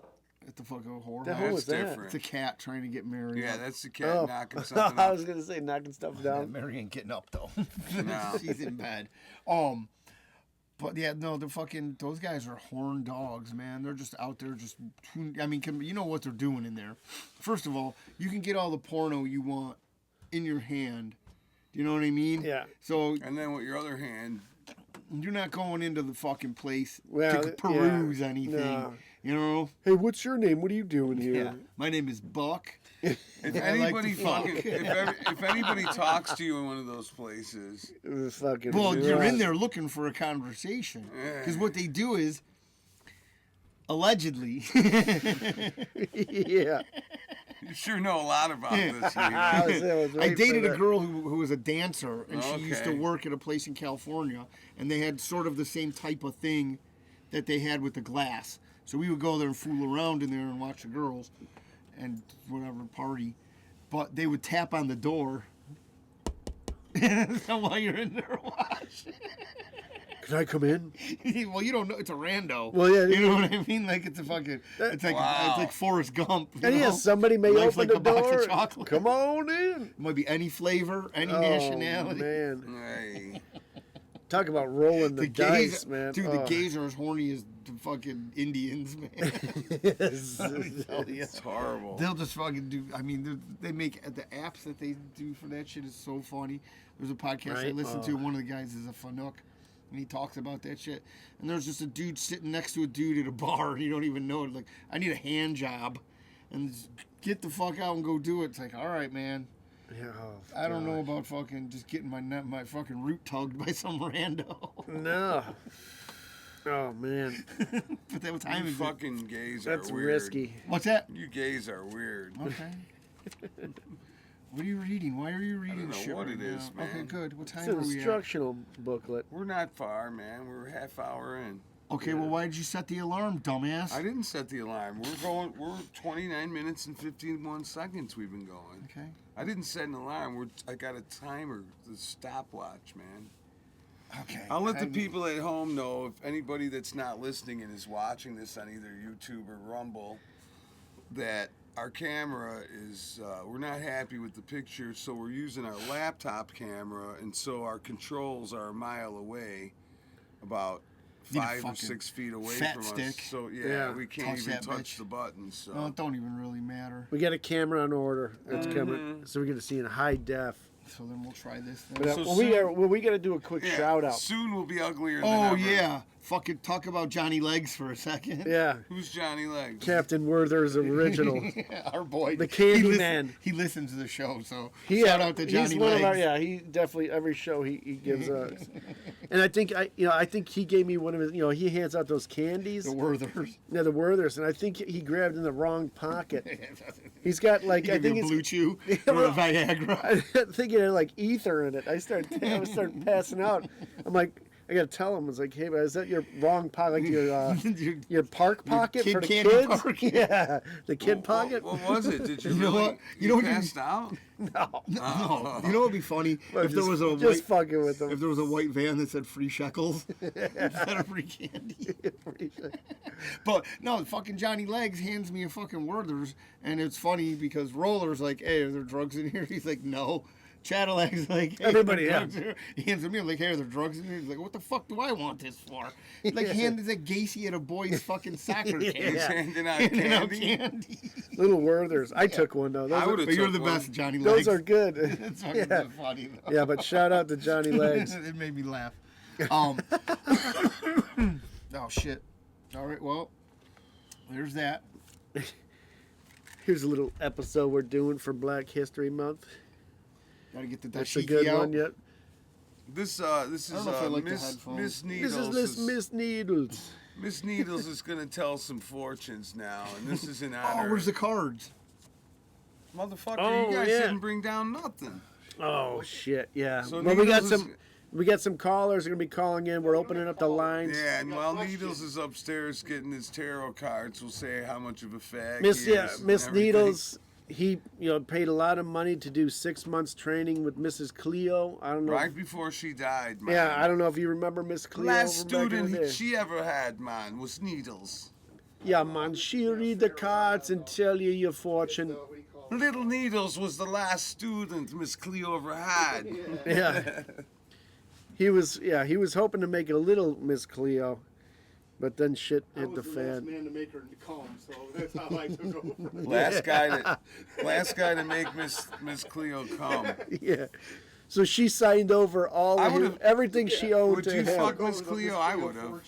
at the fucking whore. The house. hell That's was that? different. It's a cat trying to get married. Yeah, up. that's the cat Oh, knocking something I up. was gonna say knocking stuff Yeah, down. Mary ain't getting up though. No. She's in bed. But yeah, no, those guys are horn dogs, man. They're just out there, I mean, you know what they're doing in there. First of all, you can get all the porno you want in your hand. Do you know what I mean? Yeah. So And then with your other hand, you're not going into the fucking place Well, to yeah, peruse anything. no. You know? Hey, what's your name? What are you doing here? Yeah. My name is Buck. if I like anybody to fuck. fucking, if anybody talks to you in one of those places, Fucking Well, you're right. in there looking for a conversation. Because what they do is, allegedly, Yeah. you sure know a lot about this. I You. was waiting I for dated a that. girl who was a dancer, and she used to Okay. work at a place in California, and they had sort of the same type of thing that they had with the glass. So we would go there and fool around in there and watch the girls and whatever party. But they would tap on the door while you're in there watching. Can I come in? Well, you don't know. It's a rando. Well, yeah, You know what I mean? Like, it's a fucking... It's like, Wow. it's like Forrest Gump. you And yeah, know? somebody may Life's open like the a box of door. chocolate. Come on in. It might be any flavor, any Oh, nationality. man. Hey, Talk about rolling the, dice, man. Dude, Oh. the gays are as horny as the fucking Indians, man. Yes. it's horrible. They'll just fucking do. I mean, they make the apps that they do for that shit is so funny. There's a podcast I Right? listened to. One of the guys is a Fanuc, and he talks about that shit. And there's just a dude sitting next to a dude at a bar, and you don't even know it. Like, I need a hand job, and just get the fuck out and go do it. It's like, all right, man. Yeah, oh, I don't know gosh. about fucking just getting my fucking root tugged by some rando. No. Oh man, But that what time You is it? fucking gays that's are weird. risky. What's that? You gays are weird. Okay. What are you reading? Why are you reading know shit what right it is, now? Okay, man. good. What It's time an are we at? instructional booklet. We're not far, man. We're a half hour in. Okay, well, why did you set the alarm, dumbass? I didn't set the alarm. We're 29 minutes and 51 seconds we've been going. Okay. I didn't set an alarm. I got a timer, the stopwatch, man. Okay. I'll let the I mean- people at home know, if anybody that's not listening and is watching this on either YouTube or Rumble, that our camera is, we're not happy with the picture, so we're using our laptop camera, and so our controls are a mile away, about Need a 5 or fucking 6 feet away fat from stick. us. So Yeah. we can't Touch even that touch bitch. the buttons. So. No, it don't even really matter. We got a camera on order. It's coming, so we're gonna see in high def. So then we'll try this But then. So well, soon- we gotta do a quick Yeah, shout out. Soon we'll be uglier than Oh, ever. yeah. Fucking talk about Johnny Legs for a second. Yeah, Who's Johnny Legs? Captain Werther's original. Our boy. The Candy he Man. He listens to the show, so He, shout out to Johnny he's one Legs. of our, yeah, he definitely every show he gives us. And I think he gave me one of his, he hands out those candies. The Werthers. Yeah, the Werthers, and I think he grabbed in the wrong pocket. He's got like He I give you think a it's Blue Chew or a Viagra. I think it had like ether in it. I started passing out. I'm like, I gotta tell him. I was like, hey, but is that your wrong pocket? Like your park pocket kid for the candy kids? pocket. Yeah, the kid pocket. What was it? Did you, You know really? what? You know what you- passed out? No, No, you know what would be funny I'm if there was a just white, fucking with if them. there was a white van that said free shekels instead of free candy. But no, fucking Johnny Legs hands me a fucking Werther's, and it's funny because Roller's like, "Hey, are there drugs in here?" He's like, "No." Chattelag's like, hey, Everybody, are there yeah. drugs in here? He hands it to me. I'm like, "Hey, are there drugs in here?" He's like, "What the fuck do I want this for?" Like, handed a Gacy at a boy's fucking soccer He's camp. handing out Handing out candy. candy. Little Werthers. I took one though. Those I are, would've But you're took the one. best, Johnny Legs. those are good. It's fucking yeah. funny though. Yeah, but shout out to Johnny Legs. It made me laugh. Oh shit. All right, well, there's that. Here's a little episode we're doing for Black History Month. Gotta get the That's a dashiki good out. one yet. This don't know is if I like the Miss headphones. Needles. This is Miss Needles. Miss Needles is gonna tell some fortunes now, and this is in Oh, honor. where's the cards? Motherfucker? Oh, you guys yeah. didn't bring down nothing. Oh shit, yeah. So well, we got Needles is- we got some callers are gonna be calling in. We're opening up the lines. Yeah, and while Needles is upstairs getting his tarot cards, we'll say how much of a fag Miss he is and Miss everything. Needles, he paid a lot of money to do 6 months training with Mrs. Cleo. I don't know. Right before she died, man. Yeah, I don't know if you remember Miss Cleo. Last from back in the student day. she ever had, man, was Needles. Yeah, man, she'll read the cards and tell you your fortune. Little Needles was the last student Miss Cleo ever had. Yeah. He was hoping to make a little Miss Cleo, but then shit hit the fan. man to make her come, so that's how I took over. Last guy to make Miss Cleo come. Yeah. So she signed over all I of would've- everything she owed Would to you him. fuck Miss Cleo? I would have.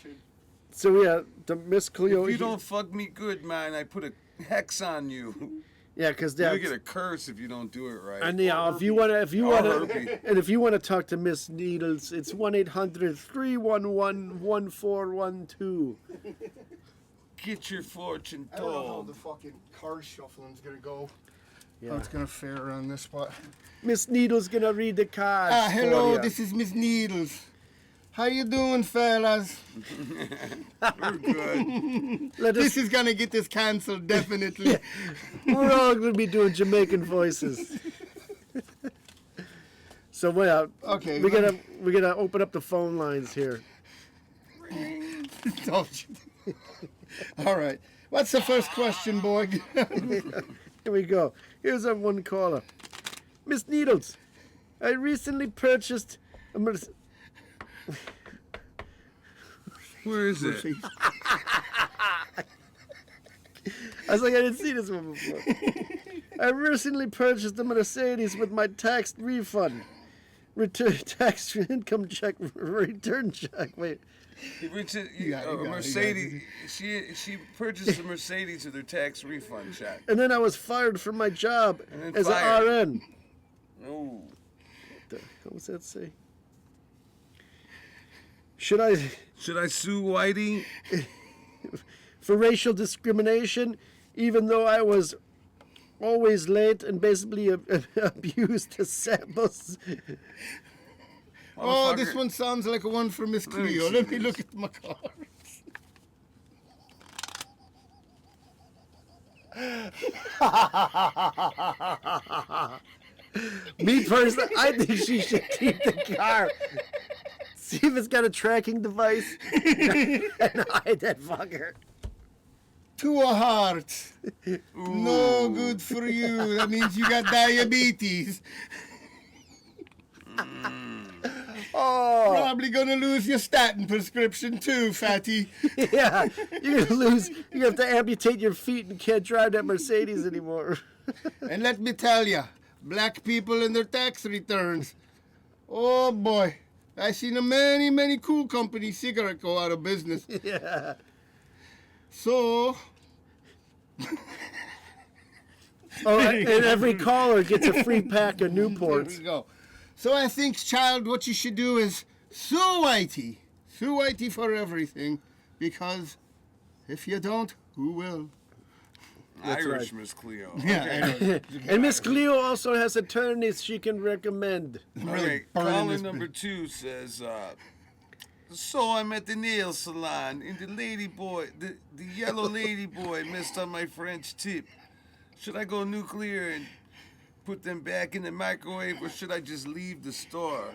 So yeah, the Miss Cleo. If you don't fuck me good, man, I put a hex on you. Yeah, because You that's. get a curse if you don't do it right. And yeah, if you wanna, herpes. and if you wanna talk to Miss Needles, it's 1-800-311-1412. Get your fortune I don't know how told. the fucking card shuffling's gonna go. Yeah. How it's gonna fare on this spot. Miss Needles gonna read the cards. Hello, for ya. this is Miss Needles. How you doing, fellas? We're good. Let us, This is gonna get this canceled, definitely. we're all gonna be doing Jamaican voices. So well, Okay, we let gotta open up the phone lines here. Don't you? All right. What's the first question, boy? Here we go. Here's our one caller. Miss Needles, I recently purchased a Where is it? I was like, I didn't see this one before. I recently purchased a Mercedes with my tax refund. Tax income check, return check. Wait. You got it, a you got it, Mercedes. She purchased a Mercedes with her tax refund check. And then I was fired from my job And then as fired. an RN. Oh. What was that say? Should I, Should I sue Whitey? for racial discrimination, even though I was always late and basically abused the samples? Oh, this Motherfucker. one sounds like a one for Miss me Cleo. see Let me this. look at my cards. Me personally, I think she should keep the car. See if it's got a tracking device and hide that fucker. To a heart. No good for you. That means you got diabetes. Oh, Probably gonna lose your statin prescription too, fatty. yeah. You're gonna lose. You have to amputate your feet and can't drive that Mercedes anymore. And let me tell ya, black people and their tax returns. Oh boy, I seen a many cool company cigarette go out of business. Yeah. So, Oh, and every caller gets a free pack of there Newports. we go. So I think, child, what you should do is sue Whitey. Sue Whitey for everything. Because if you don't, who will? Irish right. Miss Cleo. Yeah, I know. And Miss Cleo also has attorneys she can recommend. Okay, burning caller this number 2 says, so I'm at the nail salon, and the yellow lady boy messed up my French tip. Should I go nuclear and put them back in the microwave, or should I just leave the store?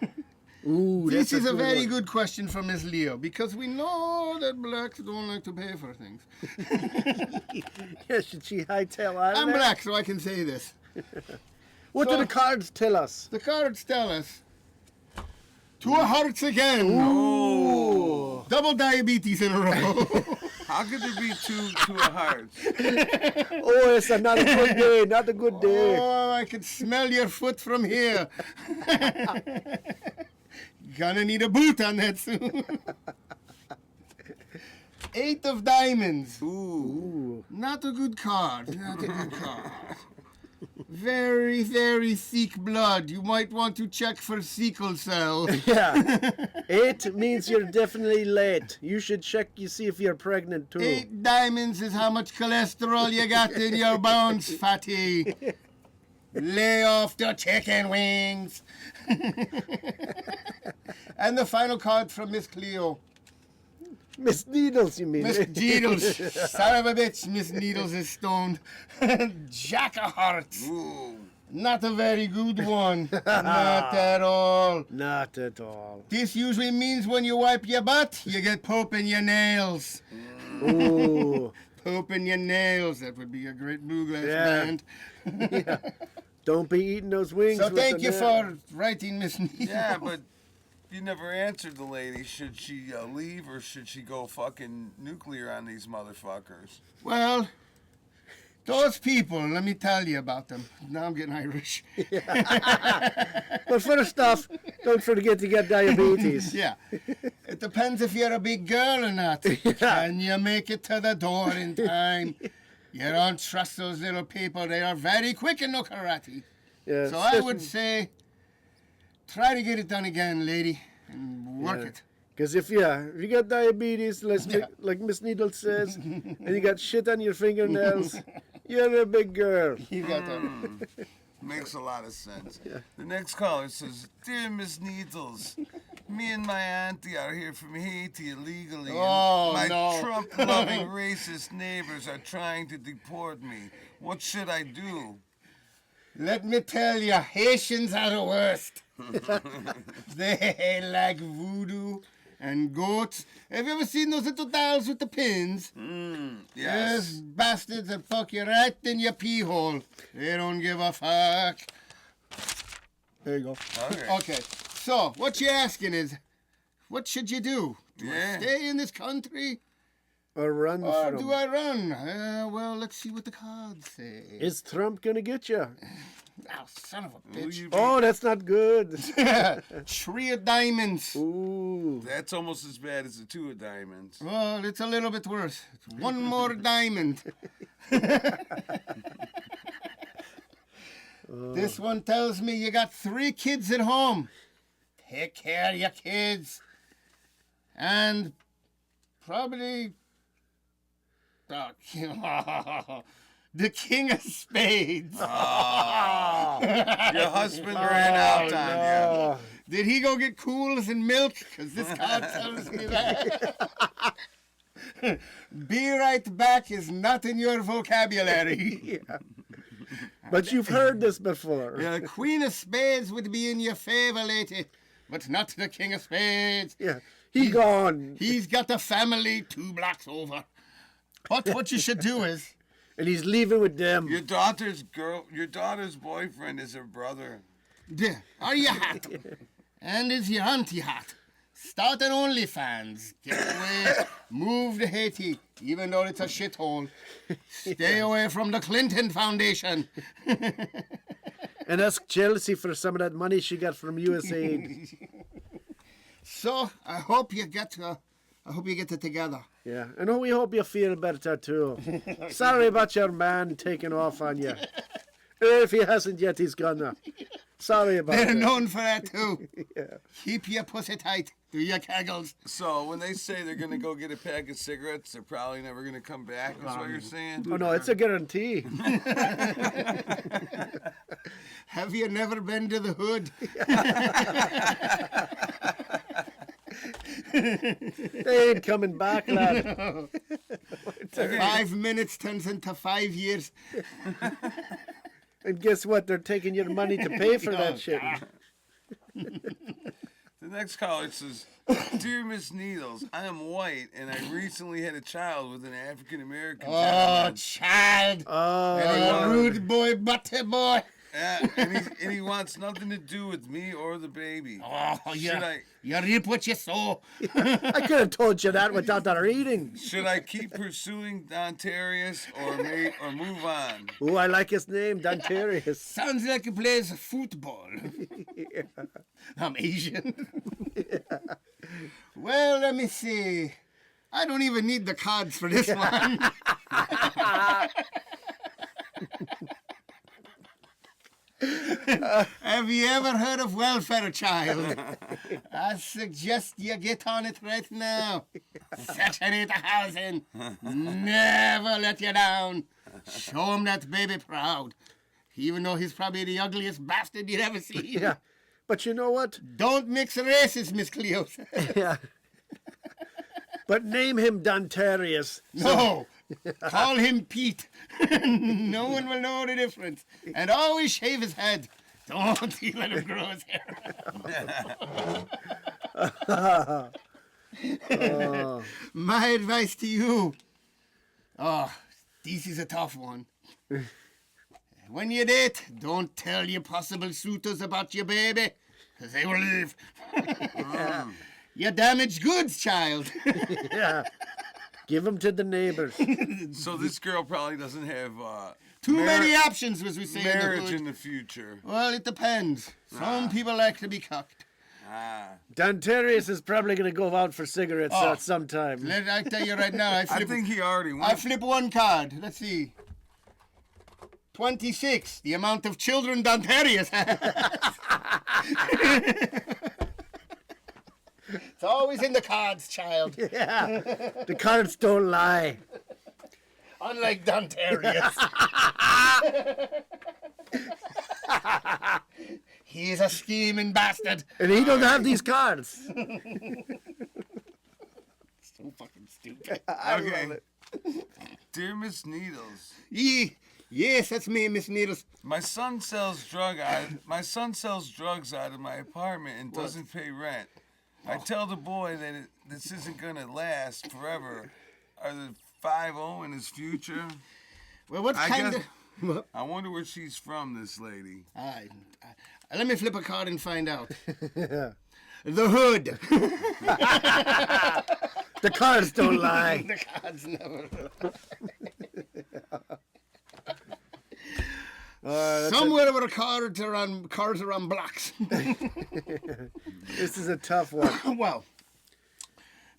Ooh, This that's is a good very one. good question from Miss Leo, because we know that blacks don't like to pay for things. Yeah, should she hightail out of I'm there? black, so I can say this. What do So- the cards tell us? The cards tell us. Two hearts again. Oh, Double diabetes in a row. how could there be two hearts? Oh, it's not a good day. Not a good day. Oh, I can smell your foot from here. Gonna need a boot on that soon. 8 of diamonds. Ooh. Not a good card. Not a good card. Very thick blood. You might want to check for sickle cell. Yeah. 8 means you're definitely late. You should check, you see if you're pregnant too. 8 diamonds is how much cholesterol you got in your bones, fatty. Lay off the chicken wings. And the final card from Miss Cleo. Miss Needles, you mean? Miss Needles. Son of a bitch, Miss Needles is stoned. Jack of Hearts. Ooh. Not a very good one. Not at all. Not at all. This usually means when you wipe your butt, you get poop in your nails. Ooh. Poop in your nails. That would be a great bluegrass Yeah. band. Don't be eating those wings. So with thank the you nail. for writing, Miss Needles. Yeah, but you never answered the lady. Should she leave, or should she go fucking nuclear on these motherfuckers? Well, those people, let me tell you about them. Now I'm getting Irish. But first off, don't forget to get diabetes. Yeah. It depends if you're a big girl or not. Can you make it to the door in time? You don't trust those little people. They are very quick in no karate. Yeah, So I would say, try to get it done again, lady, and work it. Because if you got diabetes, like Miss Needle says, and you got shit on your fingernails, you're a big girl. You got that. Makes a lot of sense. The next caller says, "Dear Miss Needles, me and my auntie are here from Haiti illegally. and Oh, my no. Trump-loving racist neighbors are trying to deport me. What should I do?" Let me tell you, Haitians are the worst. They like voodoo and goats. Have you ever seen those little dolls with the pins? Yes, Yes. bastards that fuck you right in your pee hole. They don't give a fuck. There you go. Okay. Okay, so what you're asking is, what should you do? Do I Yeah. stay in this country Or run or from. do I run? Well, let's see what the cards say. Is Trump gonna get you? Oh, son of a Will bitch. you be- Oh, that's not good. Tree of diamonds. Ooh. That's almost as bad as the two of diamonds. Well, it's a little bit worse. It's one more diamond. This one tells me you got 3 kids at home. Take care of your kids. And probably the King of Spades. Your husband ran out on you. Did he go get cools and milk? Because this card tells me that. Be right back is not in your vocabulary. Yeah. But you've heard this before. The Queen of Spades would be in your favor, lady, but not the King of Spades. Yeah. He gone. He's got a family 2 blocks over. But what you should do is, And he's leaving with them. Your daughter's boyfriend is her brother. are you hot? And is your auntie hot? Start an OnlyFans. Get away. Move to Haiti, even though it's a shithole. Stay away from the Clinton Foundation. And ask Chelsea for some of that money she got from USAID. So I hope you get it together. Yeah. And we hope you feel better too. Sorry about your man taking off on you. If he hasn't yet, he's gonna. Sorry about They're that. known for that too. Yeah. Keep your pussy tight. Do your kegels. So when they say they're gonna go get a pack of cigarettes, they're probably never gonna come back. Is what you're saying? Oh no, it's a guarantee. Have you never been to the hood? They ain't coming back, lad. 5 minutes turns into 5 years. And guess what? They're taking your money to pay for that shit. The next caller says, "Dear Miss Needles, I am white and I recently had a child with an African American Oh, gentleman. child. Oh, Hey, rude boy, butty boy. And he wants nothing to do with me or the baby. Oh, Should you reap what you sow. I could have told you that without that reading. Should I keep pursuing Dontarious or move on?" Oh, I like his name, Dontarious. Sounds like he plays football. I'm Asian. Well, let me see. I don't even need the cards for this one. Have you ever heard of welfare, child? I suggest you get on it right now. Section 8 housing. Never let you down. Show him that baby proud. Even though he's probably the ugliest bastard you'd ever see. Yeah. But you know what? Don't mix races, Miss Cleo. Yeah. But name him Dontarious. No. Call him Pete. No one will know the difference. And always shave his head. Don't you let him grow his hair. My advice to you. Oh, this is a tough one. When you date, don't tell your possible suitors about your baby, because they will leave. You damaged goods, child. Yeah. Give him to the neighbors. So this girl probably doesn't have Too many options, as we say marriage in the hood. in the future. Well, it depends. Some people like to be cocked. Dontarious is probably going to go out for cigarettes Oh. at some time. I tell you right now, I think he already I went. flip one card. Let's see. 26, the amount of children Dontarious has. It's always in the cards, child. Yeah. The cards don't lie. Unlike Dontarious. He's a scheming bastard. And he don't have these cards. So fucking stupid. Okay. Dear Miss Needles, Yes, that's me, Miss Needles. my son sells drugs out of my apartment and doesn't pay rent. I tell the boy that this isn't gonna last forever. Are the 5-0 in his future? Well, what I kind guess- of... I wonder where she's from, this lady. Let me flip a card and find out. The hood. The cards don't lie. The cards never Somewhere with a cards are on blocks. This is a tough one. Well,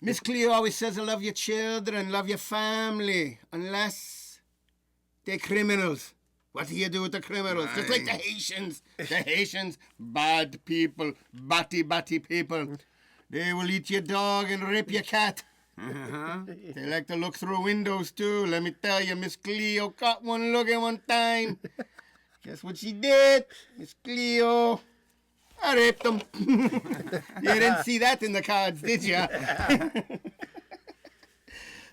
Miss Cleo always says, I love your children, love your family, unless they're criminals. What do you do with the criminals? Just like the Haitians. The Haitians, bad people, batty people. They will eat your dog and rape your cat. They like to look through windows too. Let me tell you, Miss Cleo caught one looking one time. Guess what she did? Miss Cleo, I raped him. You didn't see that in the cards, did you?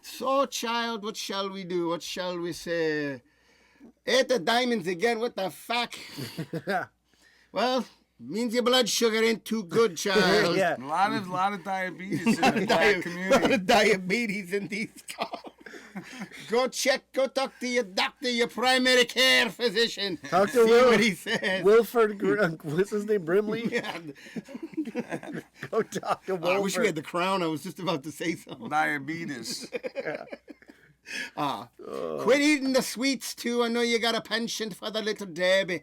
So, child, what shall we do? What shall we say? Ate the diamonds again, what the fuck? Well, means your blood sugar ain't too good, child. Yeah. A lot of diabetes in the black A lot community. of diabetes in these cars. Go talk to your doctor, your primary care physician. Talk to See Will. what he says. Wilford, what's his name? Brimley? Yeah. Go talk to Wilford. Oh, I wish we had the crown. I was just about to say something. Diabetes. Quit eating the sweets, too. I know you got a penchant for the little Debbie.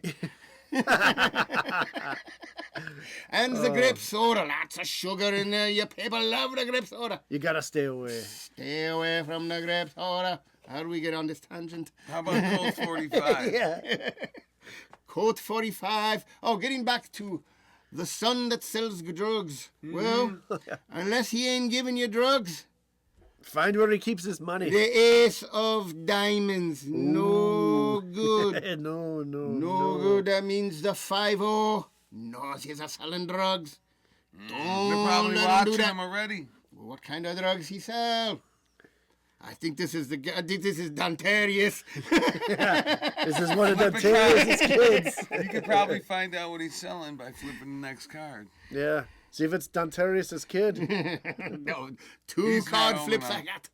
And the grape soda. Lots of sugar in there. You people love the grape soda. You gotta stay away. Stay away from the grape soda. How do we get on this tangent? How about Colt 45? Yeah. Code 45. Oh, getting back to the son that sells drugs. Well, unless he ain't giving you drugs, Find where he keeps his money. the ace of diamonds. No good. No. No good. That means the 5-0 knows he's a selling drugs. They're Don't probably let him do watching that. him already. What kind of drugs he sell? I think this is Dontarious. This is one of Flip a Dontarious' kids. You could probably find out what he's selling by flipping the next card. Yeah. See if it's Dontarious' kid. No, two He's card not old flips enough. I got.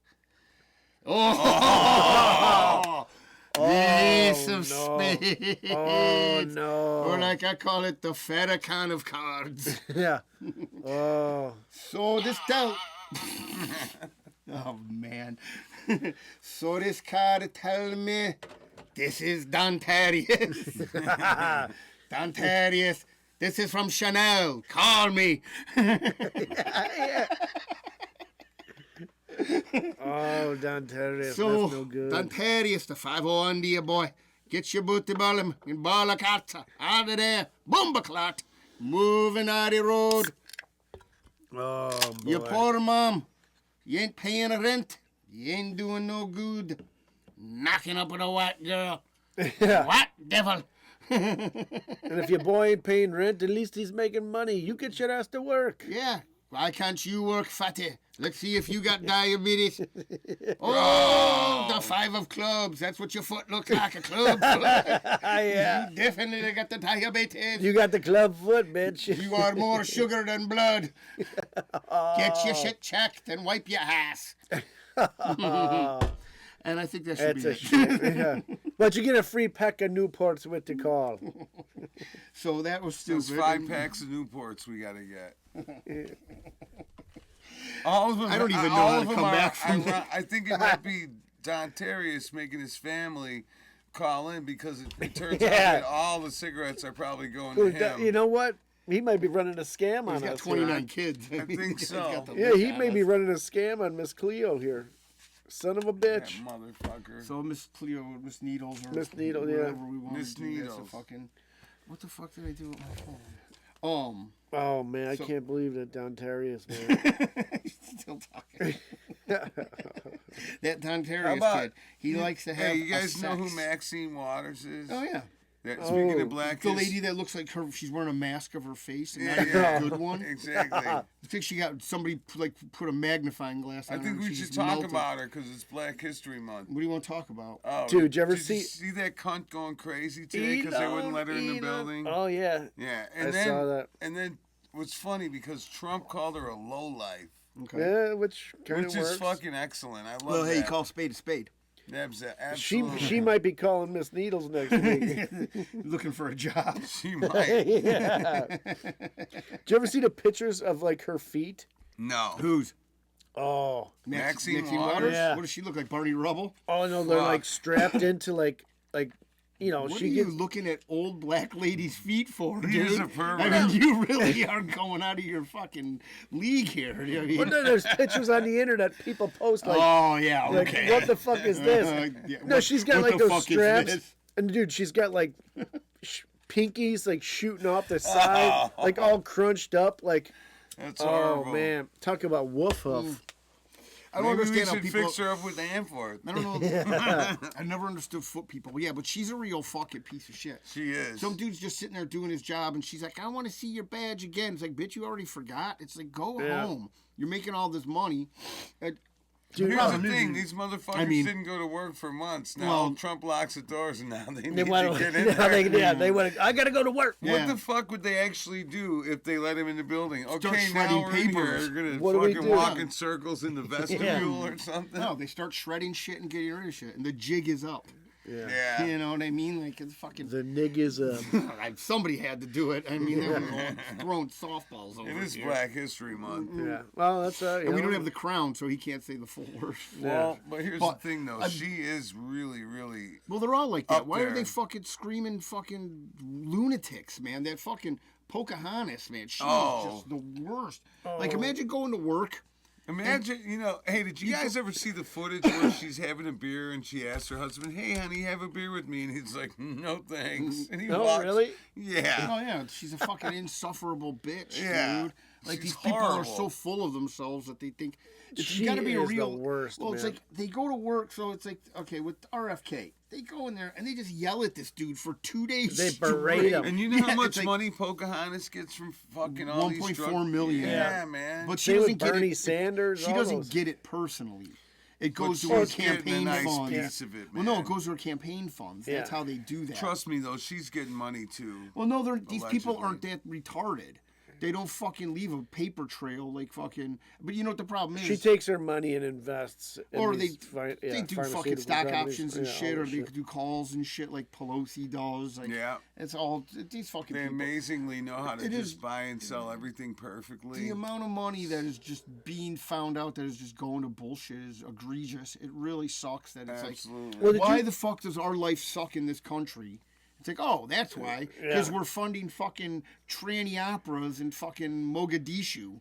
Oh, ace of no. spades. Oh, no. Or like I call it, the Farrakhan of cards. Yeah. Oh. So this tell. Oh man. So this card tell me this is Dontarious. Dontarious. This is from Chanel. Call me. Oh, Dontarious. So, That's no good. Dontarious, the 5-0 under you, boy. Get your booty ball and ball of cards out of there. Boomba-clot. Moving out the road. Oh, boy. Your poor mom. You ain't paying rent. You ain't doing no good. Knocking up with a white girl. Yeah. What devil? And if your boy ain't paying rent, at least he's making money. You get your ass to work. Yeah. Why can't you work, fatty? Let's see if you got diabetes. Oh, the 5 of clubs. That's what your foot looks like, a club foot. Yeah. You definitely got the diabetes. You got the club foot, bitch. You are more sugar than blood. Get your shit checked and wipe your ass. And I think that should That's be a it. shit. Yeah. But you get a free pack of Newports with the call. So that was Those stupid. 5 packs of Newports we gotta get. All of them. I don't even know all how of to them come are- back from that. I think it might be Dontarious making his family call in because it turns Yeah. out that all the cigarettes are probably going to him. You know what? He might be running a scam on He's got us. 29 kids. I think He's so. got the Yeah, look he on may us. be running a scam on Miss Cleo here. Son of a That bitch. motherfucker. So Miss Cleo, Miss Needles, or Miss Needle, yeah. whatever we want Miss to do. That's a Needles. fucking. What the fuck did I do with my phone? Oh, man, So- I can't believe that Dontarious, man. Still talking. That Dontarious How about- kid, he likes to have. Hey, you a guys know who sex. Maxine Waters is? Oh yeah, Speaking Oh. of black the his- lady that looks like her. She's wearing a mask of her face, and Yeah, not yeah. a good one. Exactly. I think she got somebody put a magnifying glass on I her. think and we she should just talk melted. about her because it's Black History Month. What do you want to talk about? Oh, Dude, did you ever did see- you see that cunt going crazy today because they wouldn't let her in the building? Oh, yeah. Yeah, I and then saw that. and then what's funny because Trump called her a lowlife, Okay. Yeah, which kind which of is works. fucking excellent. I love Well, hey, that. call spade a spade. Absolutely. She might be calling Miss Needles next week. Looking for a job. She might. Yeah. Did you ever see the pictures of like her feet? No. Who's Oh, Maxine Waters? Waters? Yeah. What does she look like? Barney Rubble? oh no, they're like Fuck. strapped into like you know What she are you gets. looking at old black ladies' feet for, dude? He is a pervert. I mean, you really are going out of your fucking league here. I mean- Well, no, there's pictures on the internet people post like, oh yeah, like okay. what the fuck is this? Yeah, No, she's got what like the those fuck is straps. this? And dude, she's got like pinkies like shooting off the side, like all crunched up. Like, That's oh horrible. man, talk about woof hoof. I don't Maybe we understand how should people. fix her up with Amphort. I don't know. I never understood foot people. Yeah, but she's a real fucking piece of shit. She is. Some dude's just sitting there doing his job, and she's like, "I want to see your badge again." It's like, bitch, you already forgot. It's like, go Yeah. home. You're making all this money. Here's the problem thing: is- these motherfuckers I mean- didn't go to work for months. Now Well- Trump locks the doors, and now they need They to want get to, in there. they want to. I gotta go to work. Yeah. What the fuck would they actually do if they let him in the building? Okay, shredding now we're in here. papers. We're gonna What do we fucking do? walk in circles in the vestibule or something. No, they start shredding shit and getting rid of shit, and the jig is up. Yeah. You know what I mean? Like it's fucking. The nig is Somebody had to do it. I mean, they were all throwing softballs over It is here. Black History Month. yeah. Well, that's And we don't have the crown, so he can't say the full word. Well, but here's But the thing, though. She is really, really. Well, they're all like that. Up Why are there. they fucking screaming fucking lunatics, man? That fucking Pocahontas, man. She's Oh. just the worst. Like, imagine going to work. Imagine, hey, did you guys ever see the footage where she's having a beer and she asks her husband, "Hey, honey, have a beer with me?" And he's like, "No, thanks." And he No, walks. really? Yeah. Oh, yeah. She's a fucking insufferable bitch, Yeah. dude. Like, She's these people are horrible. so full of themselves that they think. She You gotta be a is the real. worst, well, it's man. like they go to work, so it's like, okay, with RFK, they go in there and they just yell at this dude for 2 days. They straight. berate him. And you know how Yeah, much it's like money Pocahontas gets from fucking all these 1.4 drug... million. Yeah, man. But she Same with doesn't get Bernie it. Sanders, She all doesn't those. get it personally. It goes But to her she's getting a campaign nice funds. piece of it, Well, no, man. it goes to her campaign funds. That's Yeah. how they do that. Trust me, though, she's getting money, too. Well, no, these people Allegedly. aren't that retarded. They don't fucking leave a paper trail like fucking. But you know what the problem is? She takes her money and invests. In or these they do fucking pharmaceutical stock companies. options and Yeah, shit, all or that they shit. do calls and shit like Pelosi does. Like, Yeah. it's all these fucking They people. amazingly know how to It just is- buy and sell everything perfectly. The amount of money that is just being found out that is just going to bullshit is egregious. It really sucks that it's Absolutely. Well, like, did why you- the fuck does our life suck in this country? It's like, oh, that's why. Because we're funding fucking tranny operas in fucking Mogadishu.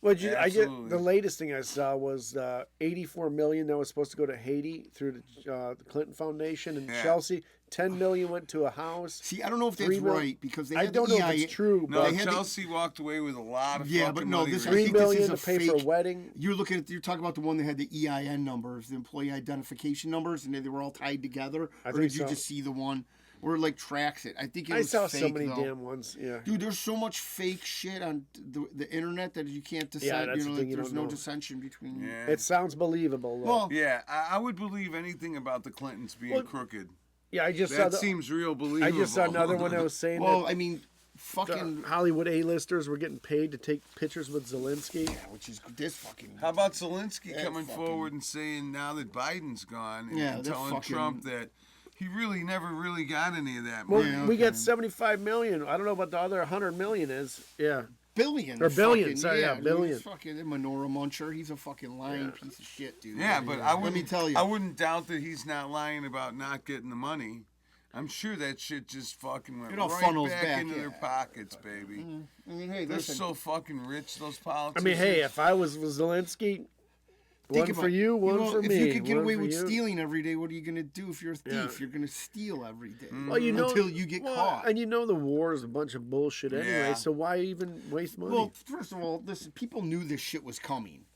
Well, I get Absolutely. the latest thing I saw was 84 million that was supposed to go to Haiti through the Clinton Foundation and Yeah. Chelsea. 10 million went to a house. See, I don't know if that's 3 mil- right because they I had don't the know if EIA it's true, No, they had the- Chelsea walked away with a lot of Yeah, fucking but no, money. this- I raised. 3 think this million is to a pay for a fake- wedding. You're talking about the one that had the EIN numbers, the employee identification numbers, and they were all tied together. I Or think did you so. just see the one where it like tracks it? I think it I was saw fake, so many though. damn ones. Yeah. Dude, there's so much fake shit on the internet that you can't decide. Yeah, that's you the know, thing like, you there's don't no know. dissension between. Yeah. It sounds believable. Though. Well, Yeah, I would believe anything about the Clintons being Well, crooked. yeah, I just saw That the, seems real believable. I just saw another one that was saying well, that I mean, fucking, Hollywood A-listers were getting paid to take pictures with Zelensky. which is this fucking. How about Zelensky That coming fucking- forward and saying now that Biden's gone and, Yeah, and that telling fucking- Trump that he really never really got any of that Well, money? Yeah, we okay. got 75 million. I don't know what the other 100 million is. Yeah. billion Or billion, fucking, sorry, yeah, dude, billion. he's fucking a menorah muncher. He's a fucking lying piece of shit, dude. Yeah, but I Let wouldn't. me tell you. I wouldn't doubt that he's not lying about not getting the money. I'm sure that shit just fucking went It all right funnels back back, into their yeah. pockets, baby. I mean, hey, They're listen. so fucking rich, those I politicians. mean, hey, if I was Zelensky, Think one about for it. you, one know, for if me. you could get one away for with you. stealing every day, what are you gonna do if you're a thief? Yeah. You're gonna steal every day. Well, you know, until you get well, caught. and you know the war is a bunch of bullshit anyway. Yeah. So why even waste money? Well, first of all, listen, people knew this shit was coming.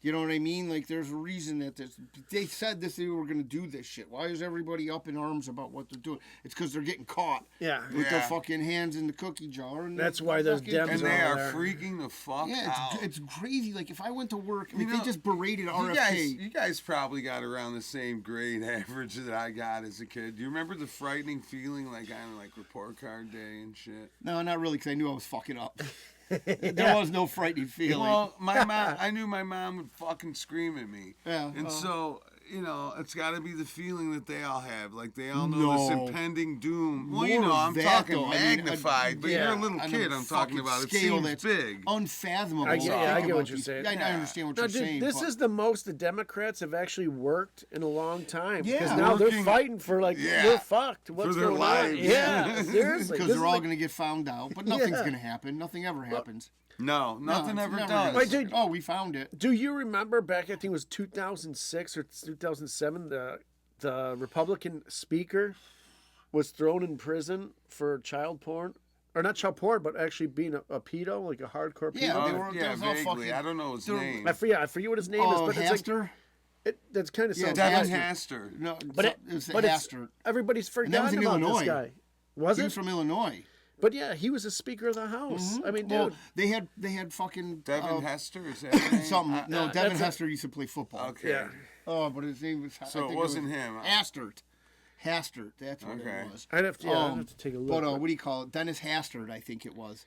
You know what I mean? Like, there's a reason that they said this, they were going to do this shit. Why is everybody up in arms about what they're doing? It's because they're getting caught Yeah. with their Yeah. fucking hands in the cookie jar. And That's they're why those fucking- Dems and they all are there. freaking the fuck Yeah, out. it's crazy. Like, if I went to work, You if they know, just berated You RFK. guys probably got around the same grade average that I got as a kid. Do you remember the frightening feeling like on like report card day and shit? No, not really, because I knew I was fucking up. There was no frightening feeling. Well, my mom, I knew my mom would fucking scream at me. Yeah, And well. so, you know, it's got to be the feeling that they all have. Like, they all know this No. impending doom. Well, More you know, of I'm that, talking though. I mean, magnified, but yeah, you're a little on kid a I'm talking fucking about. It scale seems that's big. unfathomable. I to get- think yeah, I get about what you're these- saying. Yeah, I Yeah. understand what No, you're dude, saying. this but- is the most the Democrats have actually worked in a long time. Yeah. Because now they're Working- fighting for, like, Yeah. we're fucked. What's their going lives. on? Yeah, seriously. because This they're is all like- going to get found out, but nothing's Yeah. going to happen. Nothing ever happens. No, nothing No, it's ever never does. gonna- Wait, dude. Oh, we found it. Do you remember back, I think it was 2006 or 2007, the Republican speaker was thrown in prison for child porn, or not child porn, but actually being a pedo, like a hardcore pedo. Yeah, Oh, they were. yeah, That was all vaguely. fucking. I don't know his name. I forget what his name is, but it's like Haster? that's kind of Yeah, sounds Devin Haster. Haster. No, But it was but it's, Haster. everybody's And that was forgotten in about Illinois. this guy. Was He it? was from Illinois. But yeah, he was a Speaker of the House. I mean, dude. Well, they had fucking Devin Hester, is that his name? something. No, Devin that's a- Hester used to play football. Okay. Yeah. Oh, but his name was. So it wasn't him. Hastert. Hastert. That's what Okay. it was. I'd have to take a look. But what do you call it? Dennis Hastert, I think it was.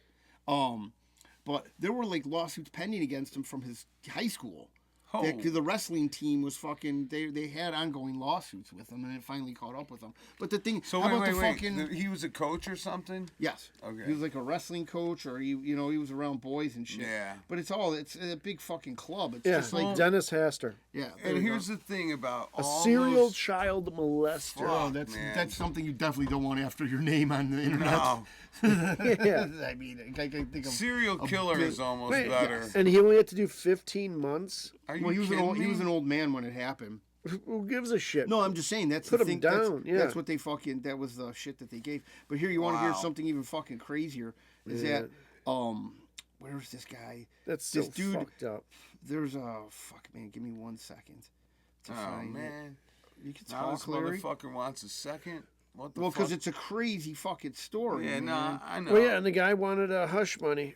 But there were like lawsuits pending against him from his high school. Oh. The wrestling team was fucking. They had ongoing lawsuits with him, and it finally caught up with them. But the thing, So how wait, about wait, the wait. fucking? He was a coach or something? Yes. Okay. He was like a wrestling coach, or he was around boys and shit. Yeah. But it's a big fucking club. It's yeah, just like Dennis Haster, yeah. there And you here's go. the thing about a all serial those... child molester. Oh, Fuck, man. that's something you definitely don't want after your name on the internet. No. Yeah. I mean, I can think of Serial killer bit- is almost Wait, better. And he only had to do 15 months. Are you Well, he was kidding me? he was an old man when it happened. Who gives a shit? No, I'm just saying that's Put the him thing. down, yeah. That's what they fucking. That was the shit that they gave. But here, you want to hear Wow. something even fucking crazier? Is Yeah. that where's this guy? That's so this dude. fucked up. There's a fuck man. Give me 1 second to Oh, find it. man. You can Now this talk, Larry. motherfucker wants a second? What the Well, fuck? because it's a crazy fucking story. Yeah, man. no, I know. Well, yeah, and the guy wanted hush money.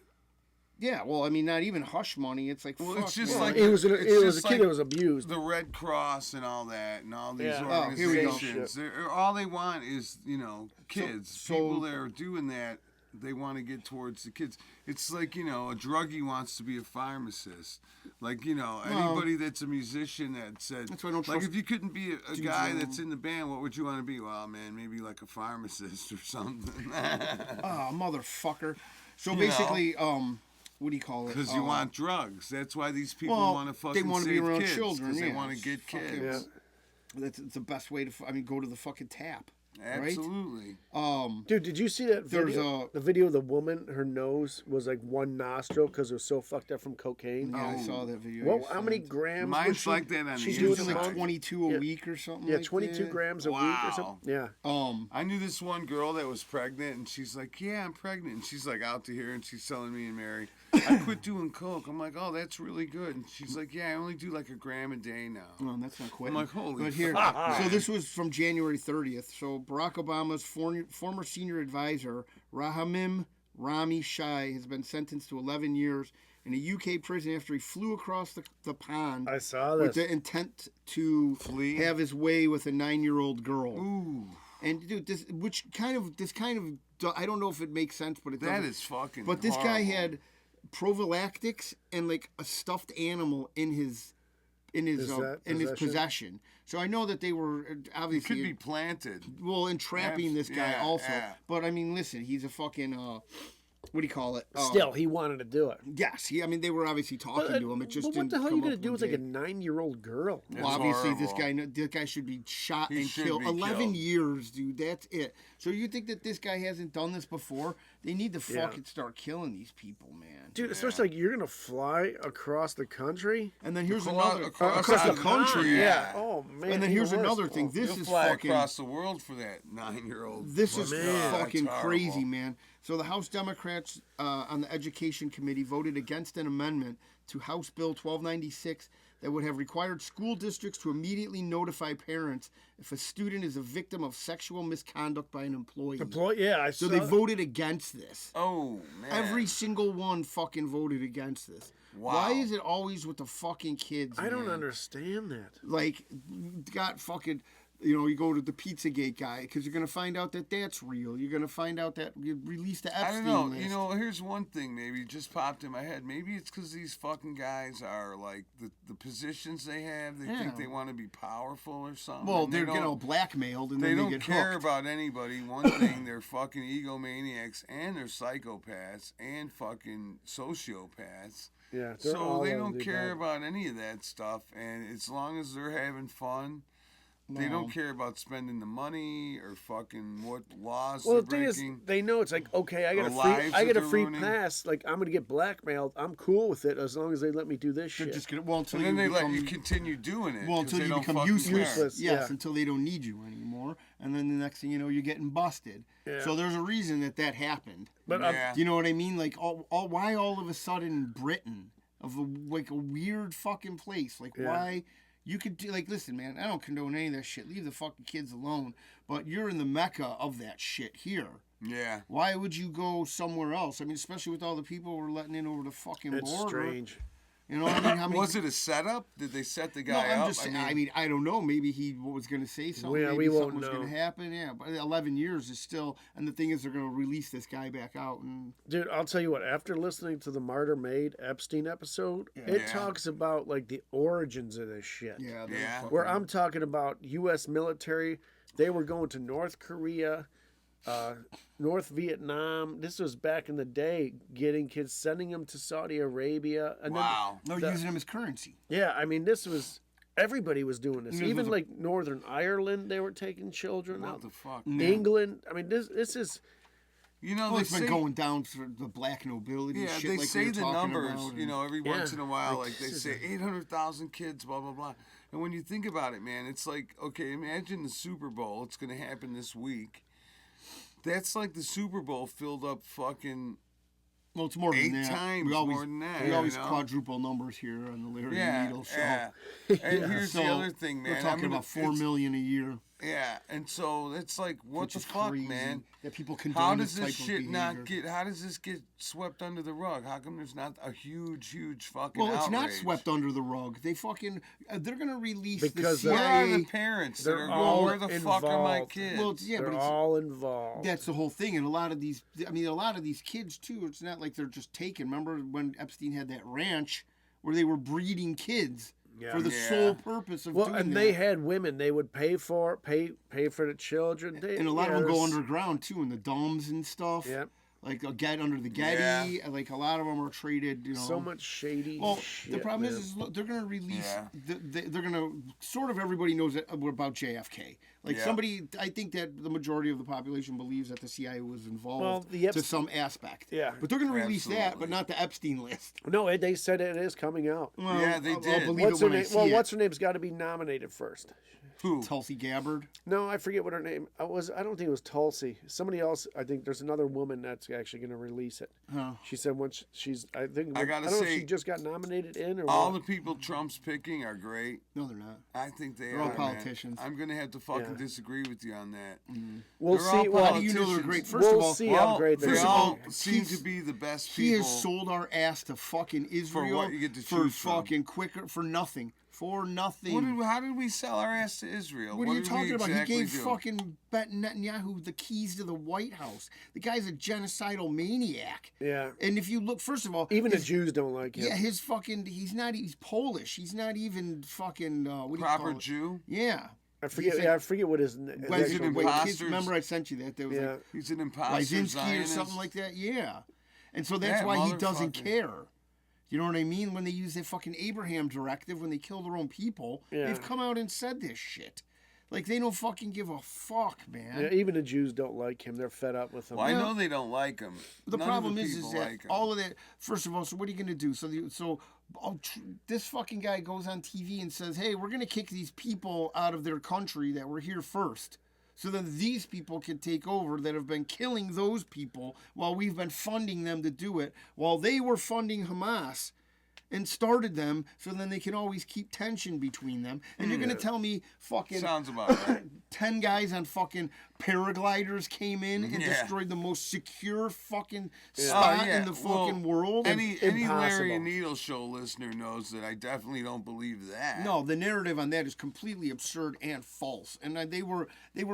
Yeah, well, I mean, not even hush money. It's like Well, fuck. it's just man. like- It was a it's kid just that like was abused. The Red Cross and all that, and all these Yeah. Oh, here we go. organizations. All they want is, kids. so- People that are doing that, they want to get towards the kids. It's like, a druggie wants to be a pharmacist. Like, anybody that's a musician that said, That's why I don't like, trust if you couldn't be a dudes guy around. that's in the band, what would you want to be? Well, man, maybe like a pharmacist or something. Ah, motherfucker. So You basically, what do you call it? Because you want drugs. That's why these people well, want to they fucking wanna save be around kids, children, 'cause they yeah. want to get Fucking- kids. That's it's the best way to. Go to the fucking tap. Absolutely. Right? Dude, did you see that There's video? a- The video of the woman, her nose was like one nostril because it was so fucked up from cocaine. Yeah, I Oh. saw that video. What? you How many sent. grams? was Mine's she, like that on she's the doing Doing like inside. 22 a Yeah. week or something. Yeah, like 22 that. grams a week or Wow. something. Yeah. I knew this one girl that was pregnant, and she's like, "Yeah, I'm pregnant." And she's like out to here, and she's telling me and Mary, "I quit doing coke." I'm like, "Oh, that's really good." And she's like, "Yeah, I only do like a gram a day now." Oh, that's not quitting. I'm like, "Holy But here, fuck, so this was from January 30th. So Barack Obama's former senior advisor, Rahamim Rami Shai, has been sentenced to 11 years in a UK prison after he flew across the pond I saw with this. the intent to Flee? have his way with a 9-year-old girl. Ooh, And dude, this kind of I don't know if it makes sense, but it that doesn't. is fucking. But this guy horrible. had prophylactics and like a stuffed animal in his possession. So I know that they were It obviously could be planted. well entrapping this guy Yeah, also. yeah. But I mean, listen, he's a fucking what do you call it? Still, he wanted to do it. yes. I mean, they were obviously talking to him. It just but what didn't the hell are come you gonna up do one with like a day. 9-year-old girl? It's Well, obviously, horrible. this guy should be shot He and should killed. be 11 killed. years, dude. That's it. So you think that this guy hasn't done this before? They need to Yeah. fucking start killing these people, man. Dude, especially like you're gonna fly across the country. And then here's Across- another across the the country. pond, yeah. Oh man. And then even here's worse. another thing. Oh, This You'll is fly fucking. across the world for that 9-year-old. This is man. fucking That's crazy, horrible. man. So the House Democrats on the Education Committee voted against an amendment to House Bill 1296 that would have required school districts to immediately notify parents if a student is a victim of sexual misconduct by an employee. Yeah, I So saw. they voted against this. Oh man. Every single one fucking voted against this. Wow. Why is it always with the fucking kids? I don't man? understand that. Like, got fucking, you go to the Pizzagate guy because you're gonna find out that that's real. You're gonna find out that you released the I Epstein don't know. list. Here's one thing maybe just popped in my head. Maybe it's because these fucking guys are like the positions they have. They think Yeah. they want to be powerful or something. Well, and they're they don't- blackmailed and They then they don't get care hooked. about anybody. One thing, they're fucking egomaniacs and they're psychopaths and fucking sociopaths. Yeah, they're So all they over don't the care above. about any of that stuff. And as long as they're having fun, They don't care about spending the money or fucking what laws Well, they're the thing is, breaking. they know it's like, okay, I got The a lives free, I that got a they're free ruining. pass. Like, I'm gonna get blackmailed. I'm cool with it as long as they let me do this They're shit. just gonna until And then you they become, let you continue doing it. well 'cause until they you don't become fucking useless. care. Useless, Yes, yeah. until they don't need you anymore, and then the next thing you know, you're getting busted. Yeah. So there's a reason that happened. But Yeah. Do you know what I mean? Like, why all of a sudden Britain, of like a weird fucking place? Like, Yeah. why? You could do, like, listen, man, I don't condone any of that shit. Leave the fucking kids alone. But you're in the mecca of that shit here. Yeah. Why would you go somewhere else? I mean, especially with all the people we're letting in over the fucking it's border. strange. You know what I mean? How many? Was it a setup? Did they set the No, guy I'm up? just saying. I mean, I don't know. Maybe he was going to say something. Yeah, Maybe we won't something was going to know. happen. Yeah, but 11 years is still. And the thing is, they're going to release this guy back out. And Dude, I'll tell you what, after listening to the Martyr Made Epstein episode, it Yeah. talks about like the origins of this shit. yeah, Yeah. Where I'm talking about US military, they were going to North Korea, North Vietnam. This was back in the day, getting kids, sending them to Saudi Arabia. And Wow. they're The- using him as currency. then, yeah, I mean, this was, everybody was doing this. Yeah, Even there's a- like Northern Ireland, they were taking children What out. the fuck? England, I mean, this is, You know, Well, they it's been say, going down for the black nobility. yeah, shit they like say we were the talking numbers, about, you and- know, every Yeah. once in a while, Like, like they this is say 800,000 kids, blah, blah, blah. And when you think about it, man, it's like, okay, imagine the Super Bowl. It's going to happen this week. That's like the Super Bowl filled up fucking, Well, it's more 8 than that. times we always, more than that, We you always know? quadruple numbers here on the Larry yeah, Needle show. yeah. And here's the So, other thing, man. We're talking about 4 million a year. Yeah, and so it's like, what Which the is fuck, crazy man? that people condone How does this this type shit of not behavior. get? How does this get swept under the rug? How come there's not a huge fucking? Well, it's not outrage? swept under the rug. They fucking they're gonna release Because the they're- Where are CIA. the parents that they're are all going? Where the fuck are my involved. kids? Well, it's- yeah, they're but it's, all involved. that's the whole thing. And a lot of these kids too. It's not like they're just taken. Remember when Epstein had that ranch where they were breeding kids Yeah. for the Yeah. sole purpose of Well, doing and that. they had women. They would pay for the children. They, And a lot yeah, of them go there's- underground too, in the domes and stuff. Yep. Like they'll get under the Getty. Yeah. Like a lot of them are traded. You know. So much shady. Well, shit, the problem man. is look, they're going to release. Yeah. They're going to sort of everybody knows about JFK. Like Yeah. somebody, I think that the majority of the population believes that the CIA was involved Well, the to some aspect. Yeah. But they're going to release that, Absolutely. but not the Epstein list. No, they said it is coming out. Well, Yeah, they I'll did. believe What's it her when I name? see Well, it. what's her name's got to be nominated first. Who? Tulsi Gabbard. No, I forget what her name was. I don't think it was Tulsi. Somebody else. I think there's another woman that's actually going to release it. Huh. She said once she's. I think. I gotta don't know if say, she just got nominated in or All what. the people Trump's picking are great. No, they're not. I think they They're are. all man. politicians. I'm gonna have to fucking Yeah. disagree with you on that. We'll They're all see. Well, How do you know they're politicians. great? First we'll of all, see Well, how great they they're first of all all, seem he's- to be the best he people. has sold our ass to fucking Israel what you get to for choose from. fucking quicker for nothing. For nothing. How did we sell our ass to Israel? What are you did we talking about? exactly He gave do? fucking Netanyahu the keys to the White House. The guy's a genocidal maniac. Yeah. And if you look, first of all, Even the his, Jews don't like him. yeah, his fucking, he's Polish. He's not even fucking, what do you proper call it? Jew. Yeah. I forget. He's Yeah, I like- forget what his. He's Wait, an wait, imposter. kids, remember I sent you that? There was Yeah. like He's an imposter Lysinski or Zionist. something like that. Yeah. And so that's Yeah, why he doesn't motherfucker. care. You know what I mean? When they use that fucking Abraham directive, when they kill their own people, Yeah. they've come out and said this shit. Like, they don't fucking give a fuck, man. Yeah, even the Jews don't like him. They're fed up with him. Well, I Yeah. know they don't like him. The None problem of the is people that like him. all of that. First of all, so what are you gonna do? This fucking guy goes on TV and says, "Hey, we're gonna kick these people out of their country that were here first, so that these people can take over that have been killing those people while we've been funding them to do it, while they were funding Hamas." And started them, so then they can always keep tension between them. And you're gonna tell me fucking Sounds about right. 10 guys on fucking paragliders came in and Yeah. destroyed the most secure fucking Oh, spot yeah. in the fucking world. Any Larry Impossible. and Needle show listener knows that I definitely don't believe that. No, the narrative on that is completely absurd and false. And they were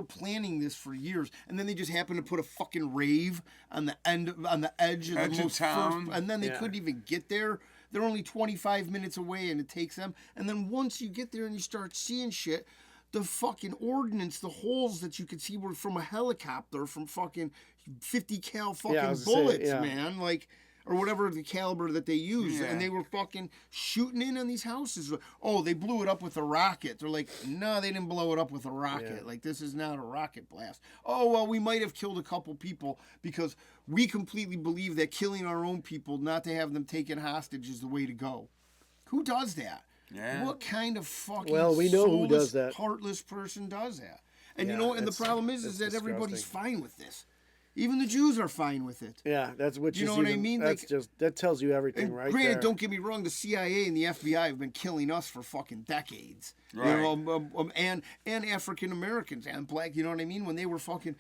planning this for years, and then they just happened to put a fucking rave on the edge of Edge the of most town. first, and then they Yeah. couldn't even get there. They're only 25 minutes away, and it takes them. And then once you get there and you start seeing shit, the fucking ordnance, the holes that you could see were from a helicopter from fucking 50 cal fucking I was gonna say, bullets, yeah. man. Like, or whatever the caliber that they use, Yeah. and they were fucking shooting in on these houses. Oh, they blew it up with a rocket. They're like, no, they didn't blow it up with a rocket. Yeah. Like, this is not a rocket blast. Oh, well, we might have killed a couple people because we completely believe that killing our own people, not to have them taken hostage, is the way to go. Who does that? Yeah. What kind of fucking Well, we know who does soulless, that. heartless person does that? And Yeah, you know, and the it's- problem is it's that everybody's disgusting. fine with this. Even the Jews are fine with it. Yeah, that's what You know what I mean? That's Like- just that tells you everything, And right granted, there. don't get me wrong, the CIA and the FBI have been killing us for fucking decades. Right. You know, and African Americans and black, you know what I mean? When they were fucking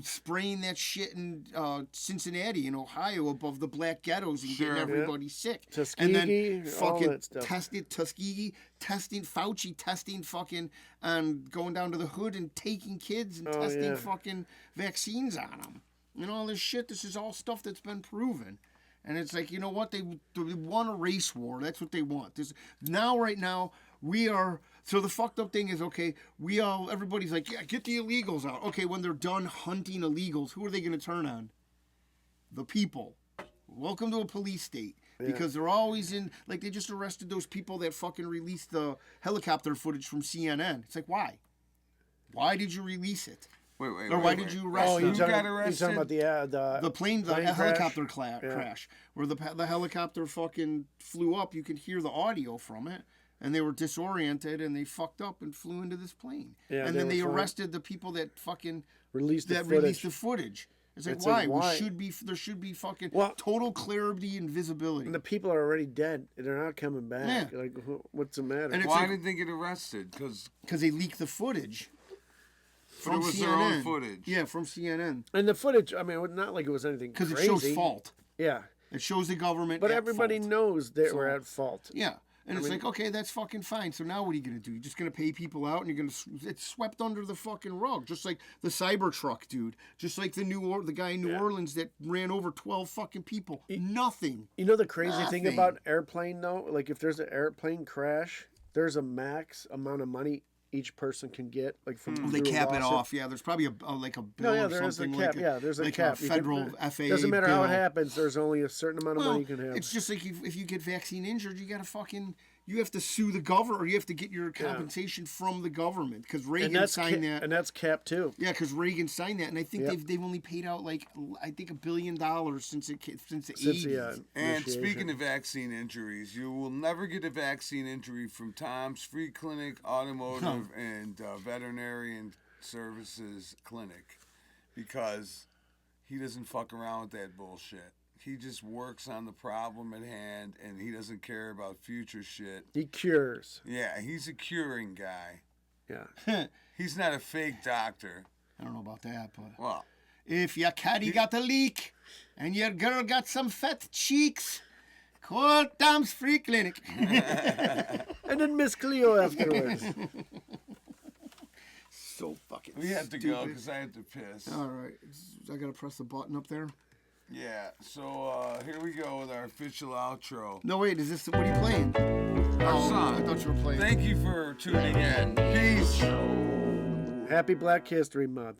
spraying that shit in Cincinnati and Ohio above the black ghettos and Sure. getting everybody sick. Tuskegee, and then all fucking that stuff. Tuskegee testing, Fauci testing fucking, and going down to the hood and taking kids and Oh, testing yeah. fucking vaccines on them. And all this shit, this is all stuff that's been proven. And it's like, you know what? They want a race war. That's what they want. Right now, we are. So the fucked up thing is, okay, everybody's like, yeah, get the illegals out. Okay, when they're done hunting illegals, who are they going to turn on? The people. Welcome to a police state. Because they're always in, like, they just arrested those people that fucking released the helicopter footage from CNN. It's like, why? Why did you release it? Wait. Or why did you arrest Oh, them? you're Who talking, got you're arrested? talking about The plane, the plane helicopter crash? crash, where the helicopter fucking flew up. You could hear the audio from it, and they were disoriented, and they fucked up and flew into this plane. Yeah, and they then were they fine. arrested the people that fucking Released the released footage. the footage. It's like, It's why? like, why? There should be fucking Well- total clarity and visibility. And the people are already dead. They're not coming back. Yeah. Like, what's the matter? And it's Why like- did they get arrested? Because Because they leaked the footage. From was CNN. their own footage. Yeah, from CNN. And the footage, I mean, not like it was anything Because crazy. it shows fault. Yeah. It shows the government. But at everybody fault. knows that So- we're at fault. Yeah. And it's like, okay, that's fucking fine. So now what are you going to do? You're just going to pay people out and you're going to... It's swept under the fucking rug. Just like the Cybertruck dude. Just like the guy in New Orleans that ran over 12 fucking people. Nothing. You know the crazy thing Nothing. about airplane, though? Like, if there's an airplane crash, there's a max amount of money each person can get, like, from They through a cap it lawsuit. off. Yeah, there's probably a bill No, yeah, or there is a something. cap. Like Yeah, there's a like cap. A You can- federal FAA Doesn't matter how it bill. happens. There's only a certain amount of money you can have. It's just like if you get vaccine injured, you got to fucking... You have to sue the government, or you have to get your compensation from the government, because and Reagan that's signed that. and that's cap too. Yeah, because Reagan signed that, and I think Yep. they've only paid out like I think $1 billion since the Since 80s. the And initiation. speaking of vaccine injuries, you will never get a vaccine injury from Tom's Free Clinic Automotive and Veterinarian Services Clinic, because he doesn't fuck around with that bullshit. He just works on the problem at hand, and he doesn't care about future shit. he cures. Yeah, he's a curing guy. Yeah. He's not a fake doctor. I don't know about that, but Well, if your caddy got a leak and your girl got some fat cheeks, call Tom's Free Clinic. And then Miss Cleo afterwards. So fucking we have to go stupid. because I have to piss. All right, I gotta press the button up there. Yeah, so here we go with our official outro. No, wait, is this what are you playing? Our Oh, song. I thought you were playing. Thank you for tuning in. Peace. Happy Black History Month.